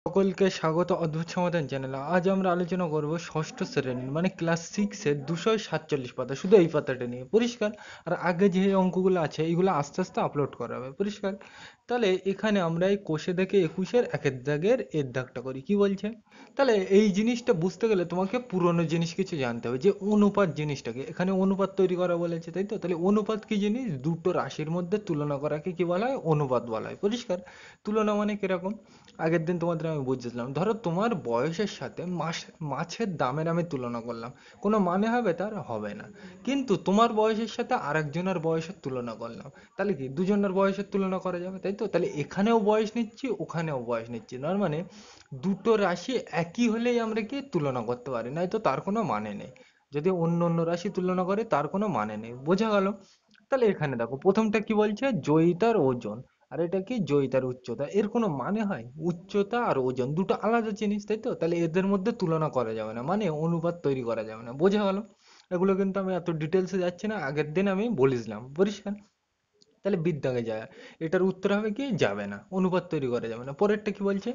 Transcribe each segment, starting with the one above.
সকলকে স্বাগত অদ্ভুত সমাধান চ্যানেলে। আজ আমরা আলোচনা করব ষষ্ঠ শ্রেণীর মানে ক্লাস 6 এর 247 পাতা, শুধু এই পাতাটা নিয়ে। পরিষ্কার? আর আগে যে অঙ্কগুলো আছে এইগুলো আস্তে আস্তে আপলোড করা হবে। পরিষ্কার? তাহলে এখানে আমরা এই কোষে দেখে 21-এর একের দাগের এর দাগটা করি। কি বলছে? তাহলে এই জিনিসটা বুঝতে গেলে তোমাকে পুরনো জিনিস কিছু জানতে হবে, যে অনুপাত জিনিসটাকে। এখানে অনুপাত তৈরি করা বলেছে, তাই তো? তাহলে অনুপাত কি জিনিস? দুটো রাশির মধ্যে তুলনা করাকে কি বলা হয়? অনুপাত বলা হয়। পরিষ্কার? তুলনা মানে কিরকম? আগের দিন তোমাদের আমি বুঝিয়েছিলাম, ধরো তোমার বয়সের সাথে মাছের দামের আমি তুলনা করলাম, কোনো মানে হবে? তার হবে না। কিন্তু তোমার বয়সের সাথে আরেকজনের বয়সের তুলনা করলাম, তাহলে কি দুজনের বয়সের তুলনা করা যাবে? তাই তো? তাহলে এখানেও বয়স নিচ্ছি, ওখানেও বয়স নিচ্ছি, তার মানে দুটো রাশি একই হলেই আমরা কি তুলনা করতে পারি, নয়তো তার কোনো মানে নেই। যদি অন্য অন্য রাশি তুলনা করে তার কোনো মানে নেই। বোঝা গেল? তাহলে এখানে দেখো প্রথমটা কি বলছে? জয়িতার ওজন। আর এটা কি? জয়িতার উচ্চতা। এর কোনো মানে হয়? উচ্চতা আর ওজন দুটো আলাদা জিনিস, তাই তো? তাহলে এদের মধ্যে তুলনা করা যাবে না, মানে অনুপাত তৈরি করা যাবে না। বোঝা গেল? এগুলো কিন্তু আমি এত ডিটেলসে যাচ্ছি না, আগের দিন আমি বলেছিলাম। পরিষ্কার? তাহলে বিদ্যাকে যায়, এটার উত্তর হবে কি? যাবে না, অনুপাত তৈরি করা যাবে না। পরেরটা কি বলছে?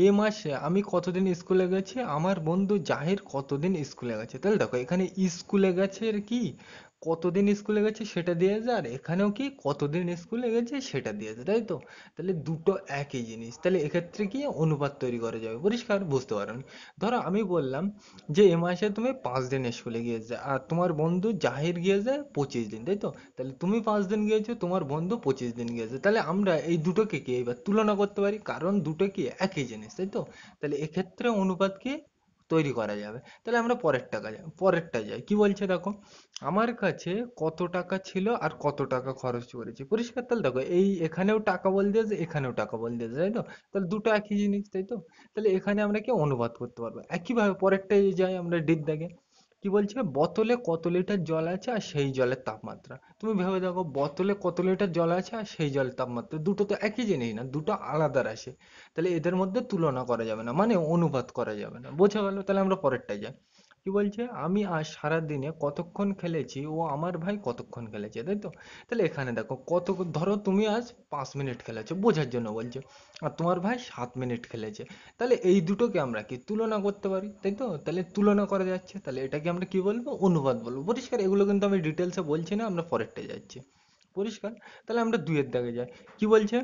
এ মাসে আমি কতদিন স্কুলে গেছি, আমার বন্ধু জাহির কতদিন স্কুলে গেছে। তাহলে দেখো এখানে স্কুলে গেছে এর কি কতদিন স্কুলে গেছে সেটা দিয়েছে, আর এখানেও কি কতদিন স্কুলে গেছে সেটা দিয়েছে, তাই তো? তাহলে দুটো একই জিনিস, তাহলে এক্ষেত্রে কি অনুপাত তৈরি করা যাবে। পরিষ্কার? বুঝতে পারেন? ধরো আমি বললাম যে এ মাসে তুমি 5 দিন স্কুলে গিয়েছে, আর তোমার বন্ধু জাহির গিয়েছে 25 দিন, তাই তো? তাহলে তুমি 5 দিন গিয়েছো, তোমার বন্ধু 25 দিন গিয়েছে। তাহলে আমরা এই দুটোকে কি এবার তুলনা করতে পারি, কারণ দুটো কি একই জিনিস, তাই তো? তাহলে এক্ষেত্রে অনুপাত কি তৈরি করা যাবে। তাহলে আমরা পরেরটা যাই। কি বলছে দেখো? আমার কাছে কত টাকা ছিল আর কত টাকা খরচ করেছি। পরিষ্কার? তাহলে দেখো এই এখানেও টাকা বল দিয়েছে, এখানেও টাকা বল দিয়েছে, তাই তো? তাহলে দুটো একই জিনিস, তাই তো? তাহলে এখানে আমরা কি অনুবাদ করতে পারবো একইভাবে। পরেরটাই যাই আমরা, ডির দাগে। কি বলছে? বোতলে কত লিটার জল আছে আর সেই জলের তাপমাত্রা। তুমি ভেবে দেখো, বোতলে কত লিটার জল আছে আর সেই জলের তাপমাত্রা, দুটো তো একই জিনিস না, দুটো আলাদা রাশি। তাহলে এদের মধ্যে তুলনা করা যাবে না, মানে অনুপাত করা যাবে না। বোঝা গেল? তাহলে আমরা পরেরটায় যাই। কি বলছে? আমি আজ সারা দিনে কতক্ষণ খেলেছি ও আমার ভাই কতক্ষণ খেলেছে, তাই তো? তাহলে এখানে দেখো কত, ধরো তুমি আজ 5 মিনিট খেলেছো, বোঝার জন্য বলছো, আর তোমার ভাই 7 মিনিট খেলেছে। তাহলে এই দুটোকে আমরা কি তুলনা করতে পারি, তাই তো? তাহলে তুলনা করা যাচ্ছে, তাহলে এটাকে আমরা কি বলবো? অনুপাত বলবো। পরিষ্কার? এগুলো কিন্তু আমি ডিটেলসে বলছি না, আমরা পরেরটায় যাচ্ছি। পরিষ্কার? তাহলে আমরা দুইয়ের দাগে যাই। কি বলছে?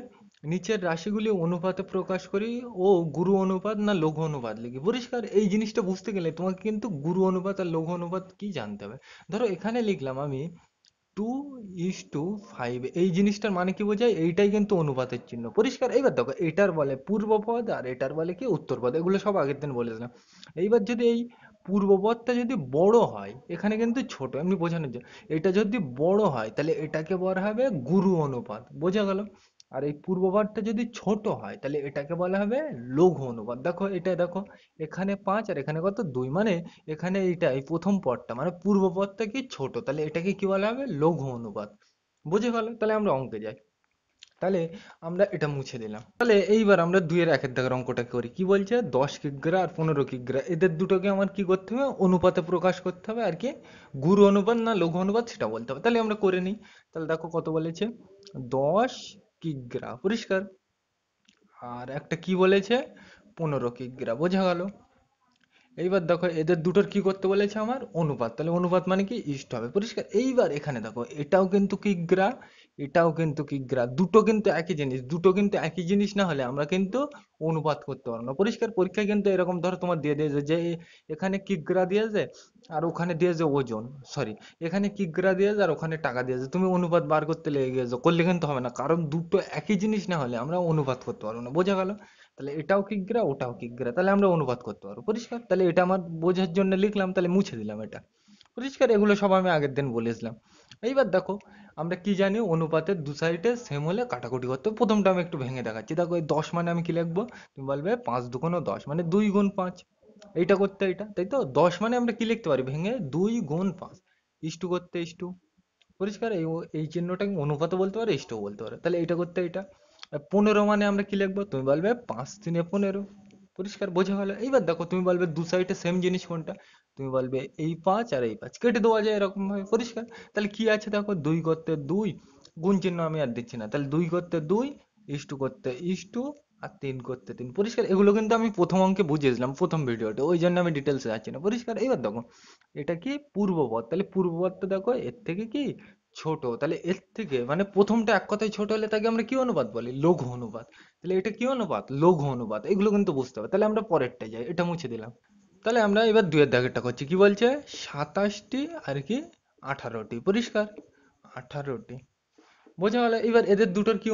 নিচের রাশিগুলি অনুপাতে প্রকাশ করি ও গুরু অনুপাত না লঘু অনুপাত লিখি। পরিষ্কার? এই জিনিসটা বুঝতে গেলে তোমাকে কিন্তু গুরু অনুপাত আর লঘু অনুপাত কি জানতে হবে। ধরো এখানে লিখলাম আমি 2:5, এই জিনিসটার মানে কি বোঝায়? এইটাই কিন্তু অনুপাতের চিহ্ন। পরিষ্কার? এইবার দেখো এটার বলে পূর্বপদ আর এটার বলে কি উত্তরপদ, এগুলো সব আগের দিন বলেছিলাম। এইবার যদি এই পূর্বপদটা যদি বড় হয়, এখানে কিন্তু ছোট, এমনি বোঝানোর জন্য। এটা যদি বড় হয় তাহলে এটাকে বলা হবে গুরু অনুপাত। বোঝা গেল? আর এই পূর্বপদটা যদি ছোট হয় তাহলে এটাকে বলা হবে লঘু অনুপাত। দেখো এটা দেখো, এখানে 5 আর এখানে কত 2, মানে এখানে এইটা এই প্রথম পদটা মানে পূর্ব পদটা কি ছোট, তাহলে এটাকে কি বলা হবে? লঘু অনুপাত। বুঝে গেল? তাহলে আমরা অঙ্কে যাই। তাহলে আমরা এটা মুছে দিলাম। তাহলে এইবার আমরা 2-এর একের দাগের অঙ্কটা করি। কি বলছে? 10 কিগ্রা আর 15 কিগ্রা, এদের দুটোকে আমার কি করতে হবে? অনুপাতে প্রকাশ করতে হবে, আর কি গুরু অনুপাত না লঘু অনুপাত সেটা বলতে হবে। তাহলে আমরা করে নিই। তাহলে দেখো কত বলেছে? 10 কিগ্রা। পরিষ্কার? আর একটা কি বলেছে? 15 কিগ্রা। বোঝা গেল? এইবার দেখো এদের দুটোর কি করতে বলেছে আমার? অনুপাত। তাহলে অনুপাত মানে কি? ইষ্ট হবে। পরিষ্কার? এইবার এখানে দেখো এটাও কিন্তু কিগ্রা, এটাও কিন্তু কিগ্রা, দুটো কিন্তু একই জিনিস। দুটো কিন্তু একই জিনিস না হলে আমরা কিন্তু অনুপাত করতে পারবো না। পরিষ্কার? পরীক্ষায় কিন্তু এরকম ধরো তোমার দিয়ে দিয়েছে যে এখানে কিগ্রা দিয়েছে আর ওখানে দিয়েছে ওজন, সরি, এখানে কিগ্রা দিয়েছে আর ওখানে টাকা দিয়েছে, তুমি অনুপাত বার করতে লেগে গেছো, করলে কিন্তু হবে না, কারণ দুটো একই জিনিস না হলে আমরা অনুপাত করতে পারবো না। বোঝা গেল? তাহলে এটাও কিগ্রা ওটাও কিগ্রা, তাহলে আমরা অনুপাত করতে পারবো। পরিষ্কার? তাহলে এটা আমার বোঝার জন্য লিখলাম, তাহলে মুছে দিলাম এটা। পরিষ্কার? এগুলো সব আমি আগের দিন বলেছিলাম। এইবার দেখো আমরা কি জানি? অনুপাতের দু সাইডে সেম হলে কাটাকুটি করতে হবে। প্রথমটা আমি একটু ভেঙে দেখাচ্ছি। দেখো এই 10 মানে আমি কি লিখবো? তুমি বলবে 5 × 2 = 10, মানে 2 × 5। এইটা করতে এটা, তাই তো? 10 মানে আমরা কি লিখতে পারি ভেঙে? 2 × 5। ইস্টু করতে ইস্টু। পরিষ্কার? এই চিহ্নটাকে অনুপাতও বলতে পারো, ইস্টও বলতে পারো। তাহলে এটা করতে এটা। আর 15 মানে আমরা কি লিখবো? তুমি বলবে 5×3 = 15। পরিষ্কার? বোঝা গেল? এইবার দেখো তুমি বলবে দু সাইডে সেম জিনিস কোনটা? তুমি বলবে এই 5 আর এই 5 কেটে দেওয়া যায় এরকম ভাবে। পরিষ্কার? তাহলে কি আছে দেখো, 2 করতে 2, গুণ চিহ্ন আমি আর দিচ্ছি না, তাহলে 2 করতে 2, ইস্টু করতে ইস্টু, আর 3 করতে 3 পরিষ্কার। এগুলো কিন্তু আমি প্রথম অঙ্কে বুঝিয়েছিলাম প্রথম ভিডিওতে, ওই জন্য আমি ডিটেলসে যাচ্ছি না পরিষ্কার। এবার দেখো এটা কি পূর্বপদ, তাহলে পূর্বপদটা দেখো এর থেকে কি ছোট, তাহলে এর থেকে মানে প্রথমটা এক কথায় ছোট হলে তাকে আমরা কি অনুপাত বলি, লঘু অনুপাত। তাহলে এটা কি অনুপাত, লঘু অনুপাত, এগুলো কিন্তু বুঝতে হবে। তাহলে আমরা পরেরটা যাই, এটা মুছে দিলাম। তাহলে আমরা এবার দুইয়ের দাগেরটা করছি, কি বলছে 27টি আর কি 18টি পরিষ্কার, 18টি। বোঝা গেল। এবার এদের দুটোর কি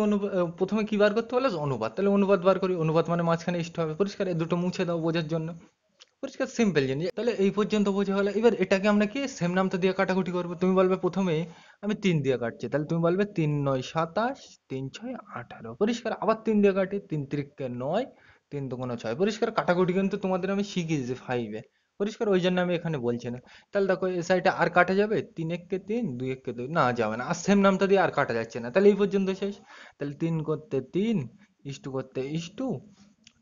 প্রথমে কি বার করতে বলে, অনুপাত। তাহলে অনুপাত বার করি, অনুপাত মানে মাঝখানে ইষ্ট হবে পরিষ্কার। এই দুটো মুছে দাও বোঝার জন্য, পরিষ্কার সিম্পল জিনিস। তাহলে এই পর্যন্ত বোঝা গেল। এবার এটাকে আমরা কি সেম নামটা দিয়ে কাটাকুটি করবো। তুমি বলবে প্রথমে আমি 3 দিয়ে কাটছি, তাহলে তুমি বলবে 3 9 27, 3 6 18 পরিষ্কার। আবার 3 দিয়ে কাটি, 3 3 9, 3 2 6 পরিষ্কার। কাটাকুটি কিন্তু তোমাদের আমি শিখিয়েছি 5-এ পরিষ্কার, ওই জন্য আমি এখানে বলছি না। তাহলে দেখো এই সাইডে আর কাটা যাবে, 3 1 কে 3, 2 1 কে 2, না যাবে না। আর সেম নামটা দিয়ে আর কাটা যাচ্ছে না, তাহলে এই পর্যন্ত শেষ। তাহলে 3 করতে 3, ইস্টু করতে ইস্টু,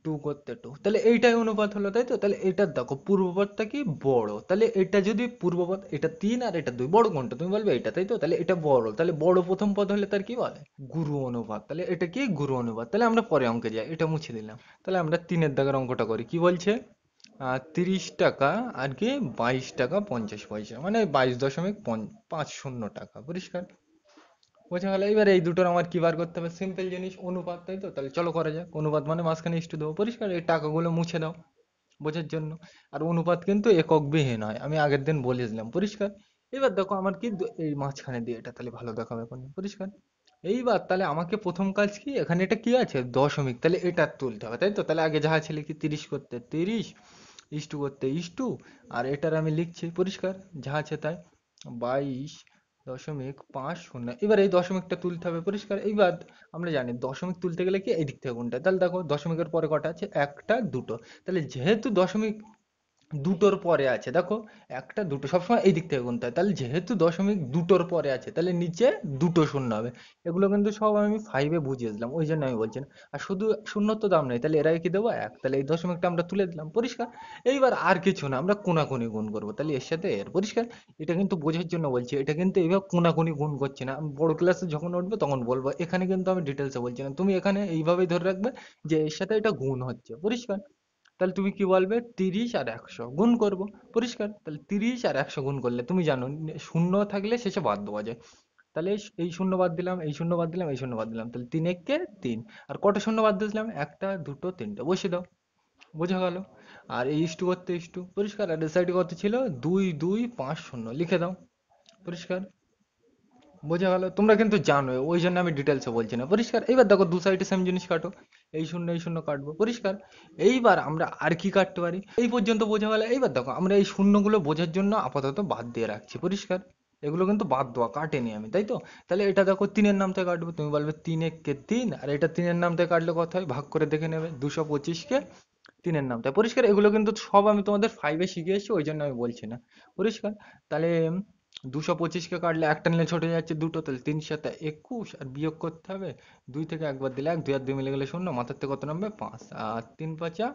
2 করতে 2, তাহলে এইটাই অনুপাত হলো, তাই তো। তাহলে এটার দেখো পূর্বপদটা কি বড়, তাহলে এটা যদি পূর্বপদ, এটা 3 আর এটা 2, বড় কোনটা তুমি বলবে এটা, তাই তো। তাহলে এটা বড়, তাহলে বড় প্রথম পদ হলে তার কি বলে, গুরু অনুপাত। তাহলে এটা কি গুরু অনুপাত। তাহলে আমরা পরে অঙ্কে যাই, এটা মুছে দিলাম। তাহলে আমরা 3-এর দাগের অঙ্কটা করি, কি বলছে 30 টাকা আর কি 22 টাকা 50 পয়সা, মানে 22.50 টাকা পরিষ্কার। বোঝা গেল। এবার এই দুটোর আমার কি বার করতে হবে, সিম্পল জিনিস, অনুপাত, তাই তো। তাহলে চলো করা যাক। অনুপাত মানে মাঝখানে ইস্টু দেবো পরিষ্কার, এই টাকাগুলো মুছে দাও বোঝার জন্য। আর অনুপাত কিন্তু একক বিহীন হয়, আমি আগের দিন বলেছিলাম পরিষ্কার। এবার দেখো আমার কি এই মাঝখানে দিয়ে এটা তাহলে ভালো দেখাবে এখন পরিষ্কার। এইবার তাহলে আমাকে প্রথম কাজ কি, এখানে এটা কি আছে দশমিক, তাহলে এটা তুলতে হবে, তাই তো। তাহলে আগে যাহা ছিল কি 30 করতে 30, ইস্টু করতে ইস্টু, আর এটার আমি লিখছি পরিষ্কার যাহা আছে তাই, 22.50। এবার এই দশমিকটা তুলতে হবে পরিষ্কার। এইবার আমরা জানি দশমিক তুলতে গেলে কি এই দিক থেকে গুনতে হয়। তাহলে দেখো দশমিকের পরে কটা আছে, একটা দুটো, তাহলে যেহেতু দশমিক দুটোর পরে আছে, দেখো একটা দুটো সবসময় এই দিক থেকে গুনতে হয়। তাহলে যেহেতু দশমিক দুটোর পরে আছে, তাহলে নিচে দুটো শূন্য হবে। এগুলো কিন্তু সব আমি 5-এ বুঝিয়েছিলাম, ওই জন্য আমি বলছি না। আর শুধু শূন্যর তো দাম নেই, তাহলে এর আগে কি দেবো 1, তাহলে এই দশমিকটা আমরা তুলে দিলাম পরিষ্কার। এইবার আর কিছু না, আমরা কোনাকুনি গুণ করবো, তাহলে এর সাথে এর পরিষ্কার। এটা কিন্তু বোঝার জন্য বলছি, এটা কিন্তু এইভাবে কোনাকুনি গুণ করছি না। আমি বড় ক্লাসে যখন উঠবে তখন বলবো, এখানে কিন্তু আমি ডিটেলসে বলছি না। তুমি এখানে এইভাবেই ধরে রাখবে যে এর সাথে এটা গুণ হচ্ছে পরিষ্কার। তাহলে তুমি কি বলবে 30 আর 100 গুণ করব পরিষ্কার। তাহলে 30 আর 100 গুণ করলে তুমি জানো শূন্য থাকলে শেষে বাদ দেওয়া যায়। তাহলে এই শূন্য বাদ দিলাম, এই শূন্য বাদ দিলাম, এই শূন্য বাদ দিলাম, তাহলে 3 একে 3। আর কটা শূন্য বাদ দিয়েছিলাম, একটা দুটো তিনটে, বসিয়ে দাও। বোঝা গেল। আর এই ইস্টু করতে ইস্টু পরিষ্কার। আর এই সাইডে কত ছিল, 2 2 5 0, লিখে দাও পরিষ্কার। বোঝা গেল। তোমরা কিন্তু জানো, ওই জন্য আমি ডিটেলসে বলছি না পরিষ্কার। এইবার দেখো দু সাইডে সেম জিনিস কাটো, এই শূন্য কাটবো পরিষ্কার। এইবার আমরা আর কি কাটতে পারি, এই পর্যন্ত বোঝা গেল। এইবার দেখো আমরা এই শূন্যগুলো বোঝার জন্য আপাতত বাদ দিয়ে রাখছি পরিষ্কার। এগুলো কিন্তু বাদ দেওয়া, কাটেনি আমি, তাই তো। তাহলে এটা দেখো তিনের নাম থেকে কাটবো, তুমি বলবে 3 একে 3, আর এটা তিনের নাম থেকে কাটলে কত হয়, ভাগ করে দেখে নেবে, 225-কে তিনের নাম থেকে পরিষ্কার। এগুলো কিন্তু সব আমি তোমাদের 5-এ শিখে এসেছি, ওই জন্য আমি বলছি না পরিষ্কার। তাহলে 225-কে কাটলে একটা নিলে ছোট হয়ে যাচ্ছে দুটো, তাহলে 3 7 21, আর বিয়োগ করতে হবে, 2 থেকে একবার দিলে 1, 2 আর 2 মিলে গেলে শূন্য, মাথার থেকে কত নামবে 5, আর 3 5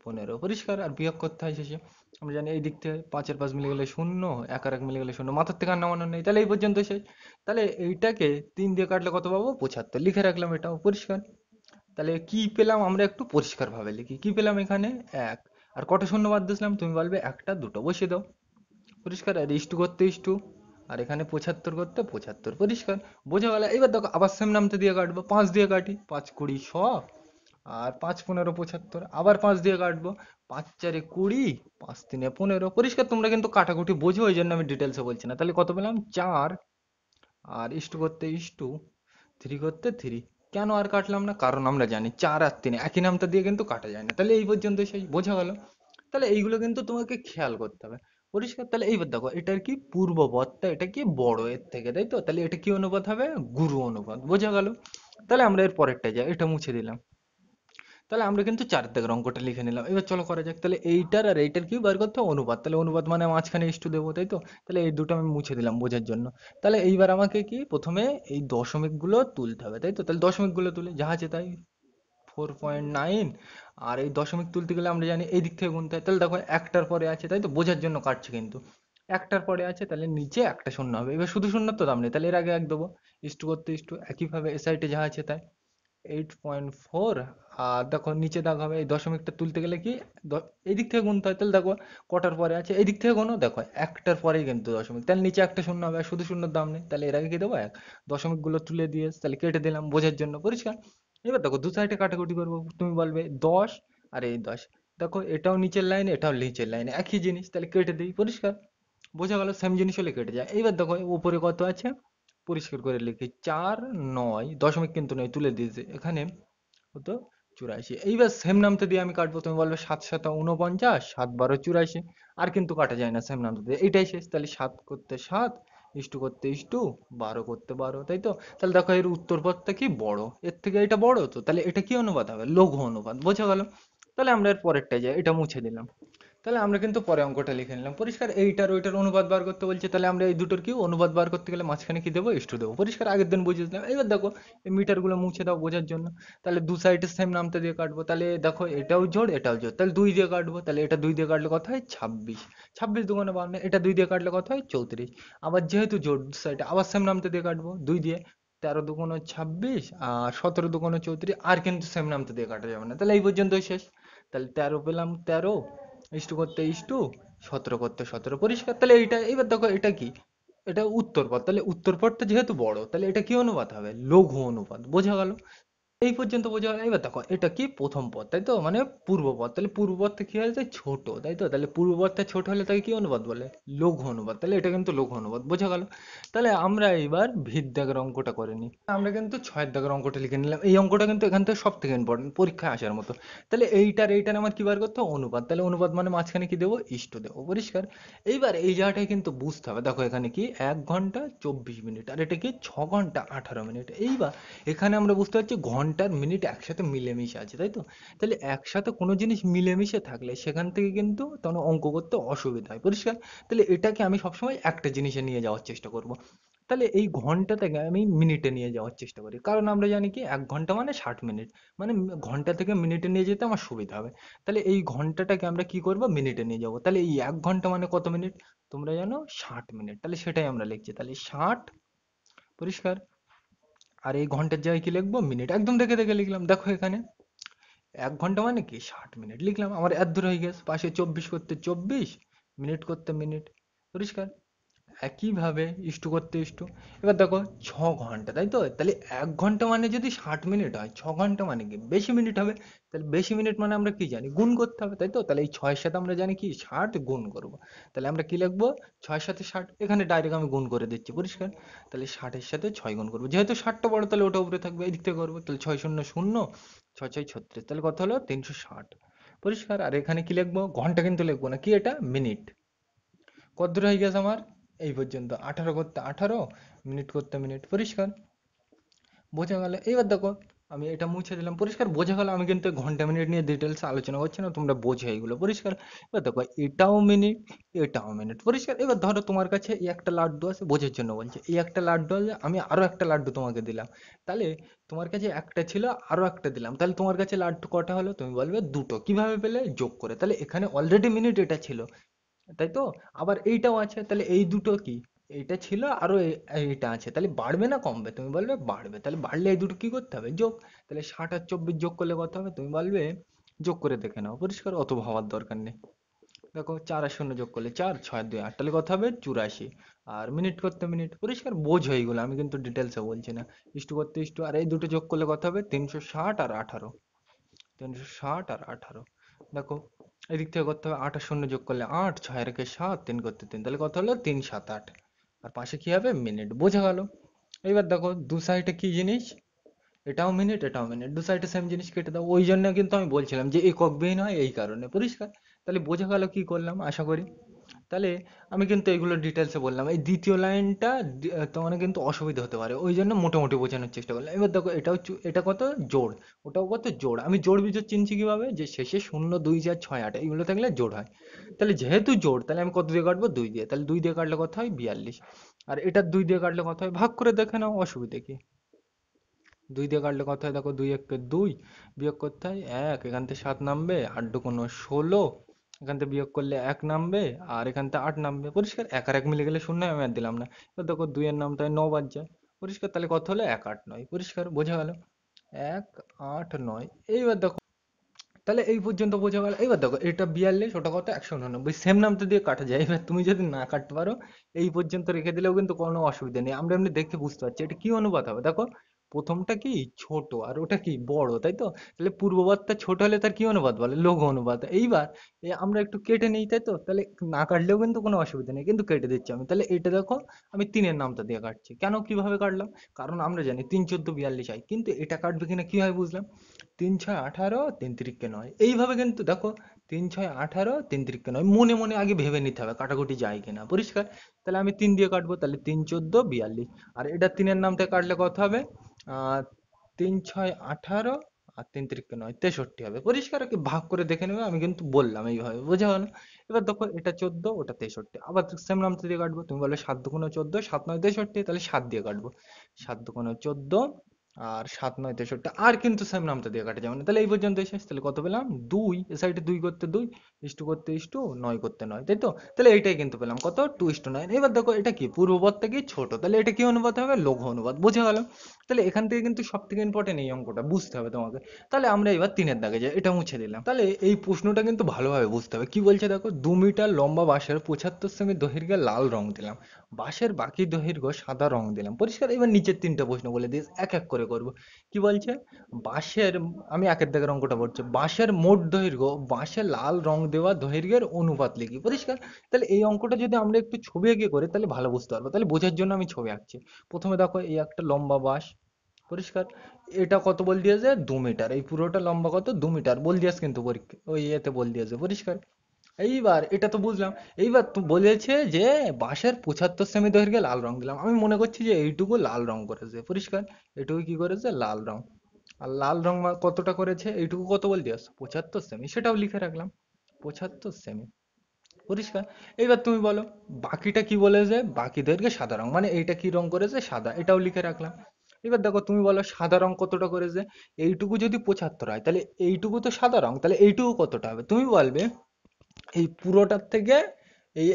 15 পরিষ্কার। আর বিয়োগ করতে হয় শেষে, আমরা জানি এই দিক থেকে 5 আর 5 মিলে গেলে শূন্য, 1 আর 1 মিলে গেলে শূন্য, মাথার থেকে আর নামানো নেই। তাহলে এই পর্যন্ত শেষ। তাহলে এইটাকে 3 দিয়ে কাটলে কত পাবো, 75, লিখে রাখলাম এটাও পরিষ্কার। তাহলে কি পেলাম আমরা একটু পরিষ্কার ভাবে লিখি, কি পেলাম এখানে 1, আর কটা শূন্য বাদ দিয়েছিলাম, তুমি বলবে একটা দুটো, বসিয়ে দাও পরিষ্কার। আর ইস্টু করতে ইস্টু, আর এখানে 75 করতে 75 পরিষ্কার। বোঝা গেল। এবার দেখো আবার সেম নামতে দিয়ে কাটবো, 5 দিয়ে কাটি, 5 20 100, আর 5 15 75, আবার 5 দিয়ে কাটবো, 5 4 20, 5 3 15 পরিষ্কার। তোমরা কিন্তু কাটাকুটি বোঝো, ওই জন্য আমি ডিটেলসে বলছি না। তাহলে কত পেলাম 4, আর ইস্টু করতে ইস্টু, 3 করতে 3। কেন আর কাটলাম না, কারণ আমরা জানি 4 আর 3 একই নামটা দিয়ে কিন্তু কাটা যায় না। তাহলে এই পর্যন্ত সেই বোঝা গেল। তাহলে এইগুলো কিন্তু তোমাকে খেয়াল করতে হবে পরিষ্কার। তাহলে এইবার দেখো এটার কি পূর্বপদটা, এটা কি বড় এর থেকে, তাই তো। তাহলে এটা কি অনুপাত হবে, গুরু অনুপাত। বোঝা গেল। তাহলে আমরা এর পরেরটা যাই, এটা মুছে দিলাম। তাহলে আমরা কিন্তু 4 দাগের অঙ্কটা লিখে নিলাম। এবার চলো করা যাক। তাহলে এইটার আর এইটার কি বার করতে হবে, অনুপাত। তাহলে অনুপাত মানে মাঝখানে ইস্টু দেবো, তাই তো। তাহলে এই দুটো আমি মুছে দিলাম বোঝার জন্য। তাহলে এইবার আমাকে কি প্রথমে এই দশমিক গুলো তুলতে হবে, তাই তো। তাহলে দশমিক গুলো তুলে যাহা আছে তাই, 4.9। আর এই দশমিক তুলতে গেলে আমরা জানি এই দিক থেকে গুনতে হয়। তাহলে দেখো একটার পরে আছে, তাই তো, বোঝার জন্য কাটছে কিন্তু। একটার পরে আছে, তাহলে নিচে একটা শূন্য হবে। এবার শুধু শূন্যর তো দাম নেই, তাহলে এর আগে এক দেবো, ইস্টু করতে ইস্টু, একইভাবে এ সাইডে যাহা আছে তাই। 8.4। আর দেখো নিচে দাগ হবে, এই দশমিকটা তুলতে গেলে কি এই দিক থেকে গুনতে হয়, তাহলে দেখো কটার পরে আছে, এই দিক থেকে কোনো দেখো একটার পরেই কিন্তু দশমিক, তাহলে নিচে একটা শূন্য হবে, আর শুধু শূন্যর দাম নেই, তাহলে এর আগে কি দেবো এক। দশমিকগুলো তুলে দিয়ে তাহলে কেটে দিলাম বোঝার জন্য, পরিষ্কার। এবার দেখো দু সাইডে কাটাকুটি করবো, তুমি বলবে 10 আর এই 10, দেখো এটাও নিচের লাইন এটাও নিচের লাইন, একই জিনিস, তাহলে কেটে দিই, পরিষ্কার। বোঝা গেল, সেম জিনিস হলে কেটে যায়। এইবার দেখো উপরে কত আছে, পরিষ্কার করে লিখি 4 9, দশমিক কিন্তু নয়, তুলে দিয়েছে এখানে কত, 84। এইবার সেম নামতে দিয়ে আমি কাটবো, তুমি বলবে 7 7 49, 7 12 84, আর কিন্তু কাটা যায় না সেম নামতে দিয়ে, এইটাই শেষ। তাহলে 7 করতে 7, ইস্টু করতে ইস্টু, 12 করতে 12, তাই তো। তাহলে দেখো এর উত্তর পথটা কি বড়, এর থেকে এটা বড়, তো তাহলে এটা কি অনুপাত হবে, লঘু অনুপাত, বোঝা গেল। তাহলে আমরা এর পরেরটায় যাই, এটা মুছে দিলাম। তাহলে আমরা কিন্তু পরে অঙ্কটা লিখে নিলাম, পরিষ্কার। এইটার ওইটার অনুপাত বার করতে বলছে, তাহলে আমরা এই দুটোর কি অনুপাত বার করতে গেলে মাঝখানে কি দেবো, ইস্টু দেবো, পরিষ্কার। আগের দিন বুঝে দিলাম। এবার দেখো এই মিটারগুলো মুছে দাও বোঝার জন্য। তাহলে দু সাইডে সেম নামতে দিয়ে কাটবো, তাহলে দেখো এটাও জোড় এটাও জোড়, তাহলে 2 দিয়ে কাটবো, তাহলে এটা 2 দিয়ে কাটলে কত হয় 26, 26 দুগুণে 52, এটা 2 দিয়ে কাটলে কত হয় 34। আবার যেহেতু জোড় সাইডে আবার সেম নামতে দিয়ে কাটবো 2 দিয়ে, 13 দুগুণ 26 আর 17 দুগুণ 34, আর কিন্তু সেম নামতে দিয়ে কাটা যাবে না, তাহলে এই পর্যন্তই শেষ। তাহলে 13 পেলাম 13, ইস্টু করতে ইস্টু, 17 করতে 17, পরিষ্কার। তাহলে এইটা এবার দেখো এটা কি, এটা উত্তরপথ, তাহলে উত্তরপথটা যেহেতু বড়, তাহলে এটা কি অনুপাত হবে, লঘু অনুপাত, বোঝা গেল। এই পর্যন্ত বোঝা গেল। এবার দেখো এটা কি প্রথম পদ, তাই তো, মানে পূর্ব পদ, তাহলে পূর্ব পদটা কি হয়েছে ছোট, তাই তো, তাহলে পূর্ব পদটা ছোট হলে তাকে কি অনুপাত বলে, লঘু অনুপাত, তাহলে এটা কিন্তু লঘু অনুপাত, বোঝা গেল। তাহলে আমরা এবার ভিত দাগের অঙ্কটা করে নিই। আমরা কিন্তু ছয়ের দাগের অঙ্কটা লিখে নিলাম, এই অঙ্কটা কিন্তু এখান থেকে সব থেকে ইম্পর্টেন্ট, পরীক্ষায় আসার মতো। তাহলে এইটার আমার কি বার করতে হবে, অনুপাত, তাহলে অনুপাত মানে মাঝখানে কি দেবো, ইষ্ট দেবো, পরিষ্কার। এইবার এই জায়গাটায় কিন্তু বুঝতে হবে, দেখো এখানে কি 1 ঘন্টা 24 মিনিট, আর এটা কি 6 ঘন্টা 18 মিনিট। এইবার এখানে আমরা বুঝতে পারছি ঘন্টার মিনিট একসাথে মিলেমিশে আছে, তাই তো। তাহলে একসাথে কোনো জিনিস মিলেমিশে থাকলে সেখান থেকে কিন্তু তখন অঙ্ক করতে অসুবিধা হয়, পরিষ্কার। তাহলে এটাকে আমি সবসময় একটা জিনিসে নিয়ে যাওয়ার চেষ্টা করব। তাহলে এই ঘন্টা থেকে আমি মিনিটে নিয়ে যাওয়ার চেষ্টা করি, কারণ আমরা জানি কি 1 ঘন্টা মানে 60 মিনিট, মানে ঘন্টা থেকে মিনিটে নিয়ে যেতে আমার সুবিধা হবে। তাহলে এই ঘন্টাটাকে আমরা কি করব, মিনিটে নিয়ে যাব। তাহলে এই 1 ঘন্টা মানে কত মিনিট, তোমরা জানো 60 মিনিট, তাহলে সেটাই আমরা লিখছি, তাহলে 60, পরিষ্কার। আর এই ঘন্টার জায়গায় কি লিখবো, মিনিট, একদম দেখে দেখে লিখলাম, দেখো এখানে 1 ঘন্টা মানে কি 60 মিনিট লিখলাম, আমার এত দূর হয়ে গেছে, পাশে 24 করতে 24, মিনিট করতে মিনিট, পরিষ্কার। একইভাবে ইস্টু করতে ইস্টু। এবার দেখো 6 ঘন্টা, তাই তো, তাহলে 1 ঘন্টা মানে যদি 60 মিনিট হয়, 6 ঘন্টা মানে কি বেশি মিনিট হবে, তাহলে বেশি মিনিট মানে আমরা কি জানি, গুণ করতে হবে, তাই তো। তাহলে এই 6-এর সাথে আমরা জানি কি 60 গুণ করব। তাহলে আমরা কি লিখবো, 6-এর সাথে 60, এখানে ডাইরেক্ট আমি গুণ করে দিচ্ছি, পরিষ্কার। তাহলে 60-এর সাথে 6 গুণ করবো, যেহেতু 60টা বড় তাহলে ওটা উপরে থাকবে, এই দিক থেকে করবো, তাহলে 6 শূন্য শূন্য, 6 6 36, তাহলে কত হলো 360, পরিষ্কার। আর এখানে কি লিখবো, ঘন্টা কিন্তু লিখবো না, কি এটা মিনিট। কত দূর হয়ে গেছে আমার, এই পর্যন্ত, 18 করতে 18, মিনিট করতে মিনিট, পরিষ্কার। বোঝা গেল। এইবার দেখো আমি এটা মুছে দিলাম, পরিষ্কার, বোঝা গেল। আমি কিন্তু ঘন্টা মিনিট নিয়ে ডিটেলস আলোচনা করছি না, তোমরা বোঝো এইগুলো, পরিষ্কার। এবার দেখো এটাও মিনিট এটাও মিনিট, পরিষ্কার। এবার ধরো তোমার কাছে এই একটা লাড্ডু আছে, বোঝার জন্য বলছে, এই একটা লাড্ডু আছে, আমি আরো একটা লাড্ডু তোমাকে দিলাম, তাহলে তোমার কাছে একটা ছিল আরো একটা দিলাম, তাহলে তোমার কাছে লাড্ডু কটা হলো, তুমি বলবে দুটো, কিভাবে পেলে, যোগ করে। তাহলে এখানে অলরেডি মিনিট এটা ছিল, তাই তো। আবার এইটাও আছে, তাহলে এই দুটো কি, এইটা ছিল আরো এইটা আছে, তাহলে বাড়বে না কমবে, তুমি বলবে বাড়বে, তাহলে বাড়লে এই দুটো কি করতে হবে, যোগ। তাহলে 60 আর 24 যোগ করলে কত হবে, তুমি বলবে যোগ করে দেখে নাও, পরিষ্কার, অত ভাবার দরকার নেই। দেখো 4 আর 0 যোগ করলে 4, 6 আর 2 8, তাহলে কত হবে 84। আর মিনিট করতে মিনিট, পরিষ্কার, বোঝো এইগুলো, আমি কিন্তু ডিটেলসে বলছি না। ইস্টু করতে ইস্টু, আর এই দুটো যোগ করলে কত হবে 360 আর 18, 360 আর 18। দেখো এদিক থেকে করতে হবে, 8 আর 0 যোগ করলে 8, 6 আর 1 7, 3 করতে 3, তাহলে কত হলো 3 7 8। আর পাশে কি হবে, মিনিট, বোঝা গেল। এবার দেখো দু সাইডে কি জিনিস, এটাও মিনিট এটাও মিনিট, দু সাইডে সেম জিনিস কেটে দাও, ওই জন্য কিন্তু আমি বলছিলাম যে একক বিহীন হয় এই কারণে, পরিষ্কার। তাহলে বোঝা গেল কি করলাম, আশা করি। তাহলে আমি কিন্তু এগুলো ডিটেলসে বললাম, এই দ্বিতীয় লাইনটা তোমার কিন্তু অসুবিধা হতে পারে, ওই জন্য মোটামুটি বোঝানোর চেষ্টা করলাম। এবার দেখো এটাও এটা কত জোড়, ওটাও কত জোড়, আমি জোড় বিজোড় চিনছি কিভাবে, যে শেষে 0 2 4 6 8 এইগুলো থাকলে জোড় হয়। তাহলে যেহেতু জোড়, তাহলে আমি কত দিয়ে কাটবো, 2 দিয়ে, তাহলে 2 দিয়ে কাটলে কত হয় 42। আর এটার 2 দিয়ে কাটলে কত হয়, ভাগ করে দেখে নাও, অসুবিধা কি। 2 দিয়ে কাটলে কত হয়, দেখো 2 1 2, বিয়োগ করতে হয় 1, এখান থেকে 7 নামবে, 8 2 16, এখান থেকে বিয়োগ করলে 1 নামবে, আর এখান থেকে 8 নামবে, পরিষ্কার। 1 আর 1 মিলে গেলে শূন্য, আমি আর দিলাম না। এবার দেখো 2 এর নামটা 9 বাদ যায়, পরিষ্কার। তাহলে কত হলো 1 8 9, পরিষ্কার, বোঝা গেল। এক, আট, নয়। এইবার দেখো, তাহলে এই পর্যন্ত বোঝা গেল। এবার দেখো এটা 42, ওটা কত 189, সেম নামটা দিয়ে কাটা যায়। এবার তুমি যদি না কাটতে পারো এই পর্যন্ত রেখে দিলেও কিন্তু কোনো অসুবিধা নেই, আমরা এমনি দেখে বুঝতে পারছি এটা কি অনুপাত হবে। দেখো প্রথমটা কি ছোট আর ওটা কি বড়, তাই তো? তাহলে পূর্ববর্তটা ছোট হলে তার কি অনুপাত বলে? লঘু অনুপাত। এইবার আমরা একটু কেটে নিই, তাই তো? তাহলে না কাটলেও কিন্তু কোনো অসুবিধা নেই, কিন্তু কেটে দিচ্ছি আমি। তাহলে এটা দেখো আমি তিনের নামটা দিয়ে কাটছি। কেন, কিভাবে কাটলাম? কারণ আমরা জানি 3, 14, 42 হয়, কিন্তু এটা কাটবে কিনা কিভাবে বুঝলাম? 3, 6, 18, 3 তিরিকে 9, এইভাবে কিন্তু দেখো 3, 6, 18, 3 তিরিকে 9 মনে মনে আগে ভেবে নিতে হবে কাটাকুটি যায় কিনা, পরিষ্কার? তাহলে আমি 3 দিয়ে কাটবো, তাহলে 3, 14, 42। আর এটা তিনের নামটা কাটলে কত হবে? 3, 6, 18 আর 3 তিরিকে 9, 63 হবে, পরিষ্কার? কি ভাগ করে দেখে নেবে, আমি কিন্তু বললাম এইভাবে, বোঝা গেল? এবার দেখো এটা 14, ওটা 63, আবার সেম নামটা দিয়ে কাটবো। তুমি বললে 7 দুগুণে 14, 7 9 63, তাহলে 7 দিয়ে কাটবো। 7 দুগুণে 14 আর 7 9 63, আর কিন্তু সেম নামটা দিয়ে কাটা যাবে না। তাহলে এই পর্যন্ত শেষ। তাহলে কত পেলাম? 2। এ সাইডে 2 করতে 2, ইস্টু করতে ইস্টু, 9 করতে 9, তাই তো? তাহলে এইটাই কিন্তু পেলাম কত? 2:9। এবার দেখো এটা কি পূর্বপদ থেকে ছোট, তাহলে এটা কি অনুপাত হবে? লঘু অনুপাত, বোঝা গেল? তাহলে এখান থেকে কিন্তু সব থেকে ইম্পর্টেন্ট এই অঙ্কটা বুঝতে হবে তোমাকে। তাহলে আমরা এবার তিনের দাগে যাই, এটা মুছে দিলাম। তাহলে এই প্রশ্নটা কিন্তু ভালোভাবে বুঝতে হবে। কি বলছে দেখো, 2 মিটার লম্বা বাঁশের 75 সেমি দৈর্ঘ্যে লাল রং দিলাম, বাঁশের বাকি দৈর্ঘ্য সাদা রং দিলাম, পরিষ্কার? এবার নিচের তিনটা প্রশ্ন বলে দিস, এক এক করে করব। কি বলছে? বাঁশের, আমি একের দাগের অঙ্কটা বলছি, বাঁশের মোট দৈর্ঘ্য বাঁশে লাল রং দেওয়া দৈর্ঘ্যের অনুপাত লিখি, পরিষ্কার? তাহলে এই অঙ্কটা যদি আমরা একটু ছবি এঁকে করি তাহলে ভালো বুঝতে পারবো। তাহলে বোঝার জন্য আমি ছবি আঁকছি। প্রথমে দেখো এই একটা লম্বা বাঁশ, পরিষ্কার? এটা কত বল দিয়েছে? 2 মিটার। এই পুরোটা লম্বা কত? 2 মিটার বল দিয়েছে কিন্তু পরীক্ষা, ওই ইয়েতে বল দিয়েছে, পরিষ্কার? এইবার এটা তো বুঝলাম। এইবার তো বলেছে যে বাঁশের 75 সেমি দৈর্ঘ্যে লাল রং দিলাম, আমি মনে করছি যে এইটুকু লাল রং করেছে, পরিষ্কার? এটুকু কি করেছে? লাল রং। আর লাল রং কতটা করেছে? এইটুকু কত বল দিয়েছে? 75 সেমি, সেটাও লিখে রাখলাম, 75 সেমি, পরিষ্কার? এইবার তুমি বলো বাকিটা কি বলেছে? বাকি দৈর্ঘ্যে সাদা রং, মানে এইটা কি রং করেছে? সাদা, এটাও লিখে রাখলাম। এবার দেখো তুমি বলো সাদা রং কতটা করেছে? এইটুকু যদি 75 হয় তাহলে এইটুকু তো সাদা রং, তাহলে এইটুকু কতটা হবে? তুমি বলবে এই পুরোটার থেকে,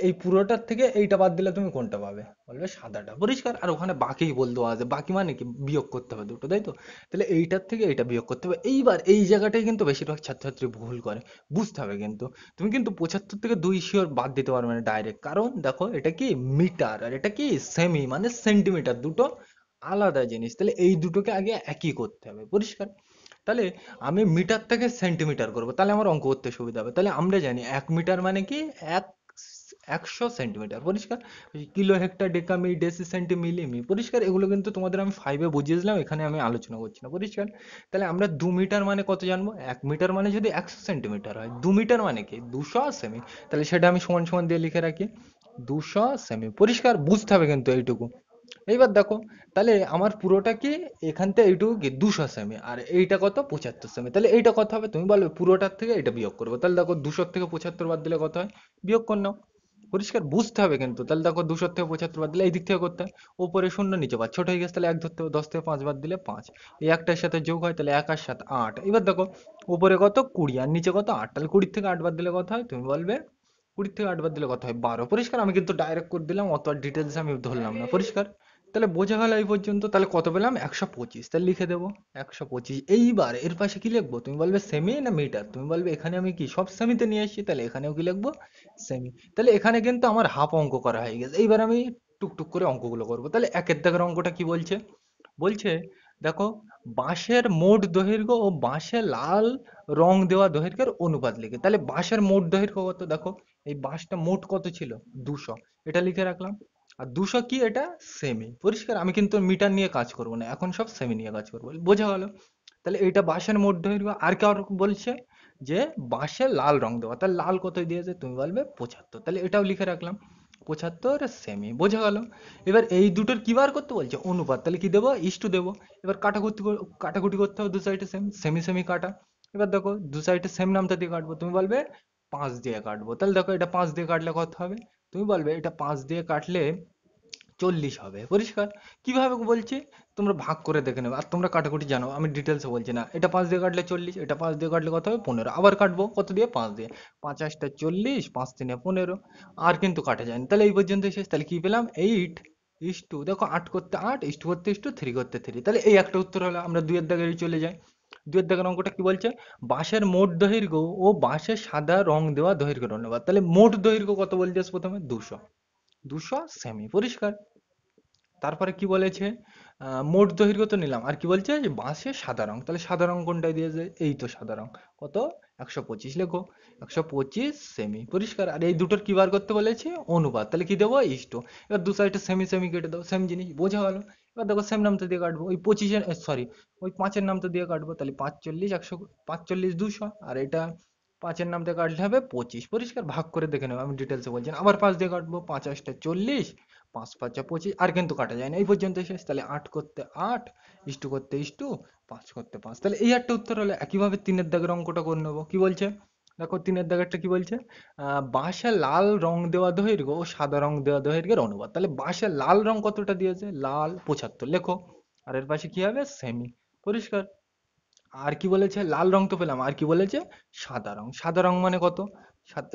এই পুরোটার থেকে এইটা বাদ দিলে তুমি কোনটা পাবে? বলবে সাদাটা, পরিষ্কার? আর ওখানে বাকি বল দেওয়া আছে, বাকি মানে কি বিয়োগ করতে হবে দুটো, তাই তো? তাহলে এইটার থেকে এইটা বিয়োগ করতে হবে। এইবার এই জায়গাটাই কিন্তু বেশিরভাগ ছাত্রছাত্রী ভুল করে, বুঝতে হবে কিন্তু। তুমি কিন্তু 75 থেকে 2 শিওর বাদ দিতে পারবে না ডাইরেক্ট, কারণ দেখো এটা কি মিটার আর এটা কি সেমি, মানে সেন্টিমিটার, দুটো আলাদা জিনিস। তাহলে এই দুটোকে আগে একই করতে হবে, পরিষ্কার? তাহলে আমি মিটার থেকে সেন্টিমিটার করব, তাহলে আমার অঙ্ক করতে সুবিধা হবে। তাহলে আমরা জানি 1 মিটার মানে কি এক 100 সেন্টিমিটার, পরিষ্কার? কিলো, হেক্টর, ডেকামি, ডেসি, সেন্টি, মিলিমি, পরিষ্কার? এগুলো কিন্তু তোমাদের আমি 5-এ বুঝিয়েছিলাম, এখানে আমি আলোচনা করছি না, পরিষ্কার? তাহলে আমরা 2 মিটার মানে কত জানবো? 1 মিটার মানে যদি 100 সেন্টিমিটার হয়, 2 মিটার মানে কি 200 সেমি। তাহলে সেটা আমি সমান সমান দিয়ে লিখে রাখি, 200 সেমি, পরিষ্কার? বুঝতে হবে কিন্তু এইটুকু। এইবার দেখো, তাহলে আমার পুরোটা কি এখান থেকে এইটুকু কি 200 সেমি, আর এইটা কত? 75 সেমি। তাহলে এইটা কত হবে? তুমি বলবে পুরোটার থেকে এটা বিয়োগ করবো। তাহলে দেখো 200 থেকে 75 বাদ দিলে কত হয়? বিয়োগ কর নাও, পরিষ্কার? বুঝতে হবে কিন্তু। তাহলে দেখো 200 থেকে 75 বাদ দিলে এই দিক থেকে করতে হয়, ওপরে শূন্য নিচে 5, ছোট হয়ে গেছে, তাহলে এক ধরতে হবে। 10 থেকে 5 বাদ দিলে 5, এই একটার সাথে যোগ হয়, তাহলে 1 আর 7 8। এবার দেখো উপরে কত? 20 আর নিচে কত? 8, তাহলে 20 থেকে 8 বাদ দিলে কত হয়? তুমি বলবে 20 থেকে 8 বাদ দিলে কত হয়? 12, পরিষ্কার? আমি কিন্তু ডাইরেক্ট করে দিলাম, অত আর ডিটেলস আমি ধরলাম না, পরিষ্কার? তাহলে বোঝা গেল এই পর্যন্ত। তাহলে কত পেলাম? 125, তাহলে লিখে দেবো 125। এইবার এর পাশে কি লিখবো? তুমি বলবে সেমি না মিটার? তুমি বলবে এখানে আমি কি সব সেমিতে নিয়ে এসেছি, তাহলে এখানেও কি লিখবো? সেমি। তাহলে এখানে কিন্তু আমার হাফ অঙ্ক করা হয়ে গেছে। এইবার আমি টুকটুক করে অঙ্কগুলো করবো। তাহলে একের দাগের অঙ্কটা কি বলছে? বলছে দেখো বাঁশের মোট দৈর্ঘ্য ও বাঁশে লাল রং দেওয়া দৈর্ঘ্যের অনুপাত লিখে। তাহলে বাঁশের মোট দৈর্ঘ্য কত? দেখো এই বাঁশটা মোট কত ছিল? 200, এটা লিখে রাখলাম। আর 200 কি? এটা সেমি, পরিষ্কার? আমি কিন্তু মিটার নিয়ে কাজ করব না, এখন সব সেমি নিয়ে কাজ করবো, বোঝা গেল? তাহলে এইটা বাঁশের মোট দৈর্ঘ্য। আর কার বলছে যে বাঁশে লাল রং দেওয়া, তাহলে লাল কত দিয়েছে? তুমি বলবে 75, তাহলে এটাও লিখে রাখলাম 75 সেমি, বোঝা গেল? এবার এই দুটোর কি বার করতে বলছে? অনুপাত। তাহলে কি দেবো? ইস্টু দেবো। এবার কাটাকুটি করতে হবে, দু সাইডে সেম, সেমি সেমি কাটা। এবার দেখো দু সাইডে সেম নামটা দিয়ে কাটবো, তুমি বলবে 5 দিয়ে কাটবো। তাহলে দেখো এটা 5 দিয়ে কাটলে কত হবে? তুমি বলবে এটা 5 দিয়ে কাটলে 40 হবে, পরিষ্কার? কিভাবে বলছি তোমরা ভাগ করে দেখে নেবে, আর তোমরা কাটাকুটি জানো, আমি ডিটেলসে বলছি না। এটা 5 দিয়ে কাটলে 40, এটা 5 দিয়ে কাটলে কত হবে? 15। আবার কাটবো কত দিয়ে? 5 দিয়ে। 5 8 40, 5 3 15। আর কিন্তু কাটা যায়নি। তাহলে এই পর্যন্ত শেষ। তাহলে কি পেলাম? 8 ইস্টু দেখো 8 করতে 8 ইস্টু করতে ইস্টু 3 করতে 3, তাহলে এই একটা উত্তর হলো। আমরা দুইয়ের দাগে চলে যাই। দুইয়ের দাগের অঙ্কটা কি বলছে, বাঁশের মোট দৈর্ঘ্য ও বাঁশের সাদা রং দেওয়া দৈর্ঘ্যের অনুপাত। তাহলে মোট দৈর্ঘ্য কত বলতে প্রথমে 200, 200 সেমি, পরিষ্কার। তারপরে কি বলেছে, মোট দৈর্ঘ্য তো নিলাম, আর কি বলছে যে বাঁশের সাদা রং, তাহলে সাদা রং কোনটায় দিয়েছে, এই তো সাদা রং, কত 125, লেখো 125 সেমি, পরিষ্কার। আর এই দুটোর কি বার করতে বলেছে, অনুপাত, তাহলে কি দেবো, ইস্টু। এবার দু সাইডে সেমি সেমি কেটে দাও, সেম জিনিস, বোঝা গেল। এবার দেখো সেম নামটা দিয়ে কাটবো, ওই 25-এর সরি ওই 5-এর নামটা দিয়ে কাটবো, তাহলে 45 100, 45 200, আর এটা 5-এর নামটা কাটলে হবে 25, পরিষ্কার। ভাগ করে দেখে নেবো, আমি ডিটেলসে বলছি না। আবার 5 দিয়ে কাটবো, 5 8 40, 5 5 25, আর কিন্তু কাটা যায় না, এই পর্যন্ত শেষ। তাহলে 8 করতে 8, ইস্টু করতে ইস্টু, 5 করতে 5, তাহলে এই একটা উত্তর হলো। একইভাবে 3-এর দাগের অঙ্কটা করে নেবো। কি বলছে, দেখো 3-এর দাগেরটা কি বলছে, বাঁশে লাল রং দেওয়া দৈর্ঘ্য ও সাদা রং দেওয়া দৈর্ঘ্যের অনুপাত। তাহলে বাঁশে লাল রং কতটা দিয়েছে, লাল 75, লেখো। আর এর পাশে কি হবে, সেমি, পরিষ্কার। আর কি বলেছে, লাল রং তো পেলাম, আর কি বলেছে, সাদা রং, সাদা রং মানে কত,